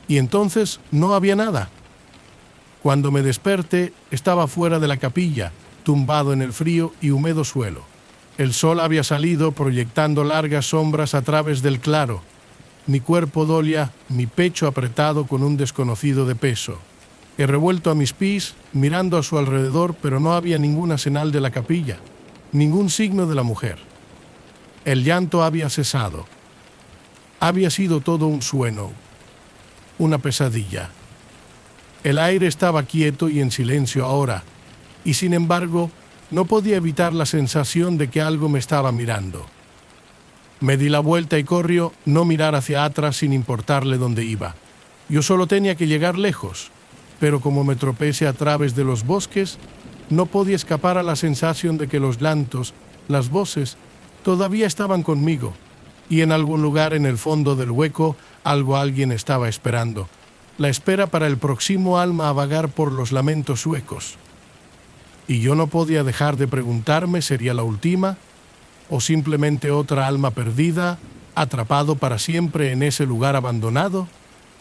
Y entonces no había nada. Cuando me desperté, estaba fuera de la capilla, tumbado en el frío y húmedo suelo. El sol había salido proyectando largas sombras a través del claro. Mi cuerpo dolía, mi pecho apretado con un desconocido de peso. He revuelto a mis pies, mirando a su alrededor, pero no había ninguna señal de la capilla, ningún signo de la mujer. El llanto había cesado. Había sido todo un sueño, una pesadilla. El aire estaba quieto y en silencio ahora, y sin embargo, no podía evitar la sensación de que algo me estaba mirando. Me di la vuelta y corrió, no mirar hacia atrás sin importarle dónde iba. Yo solo tenía que llegar lejos, pero como me tropecé a través de los bosques, no podía escapar a la sensación de que los llantos, las voces, todavía estaban conmigo, y en algún lugar en el fondo del hueco, alguien estaba esperando. La espera para el próximo alma a vagar por los lamentos huecos. Y yo no podía dejar de preguntarme, ¿sería la última? ¿O simplemente otra alma perdida, atrapado para siempre en ese lugar abandonado?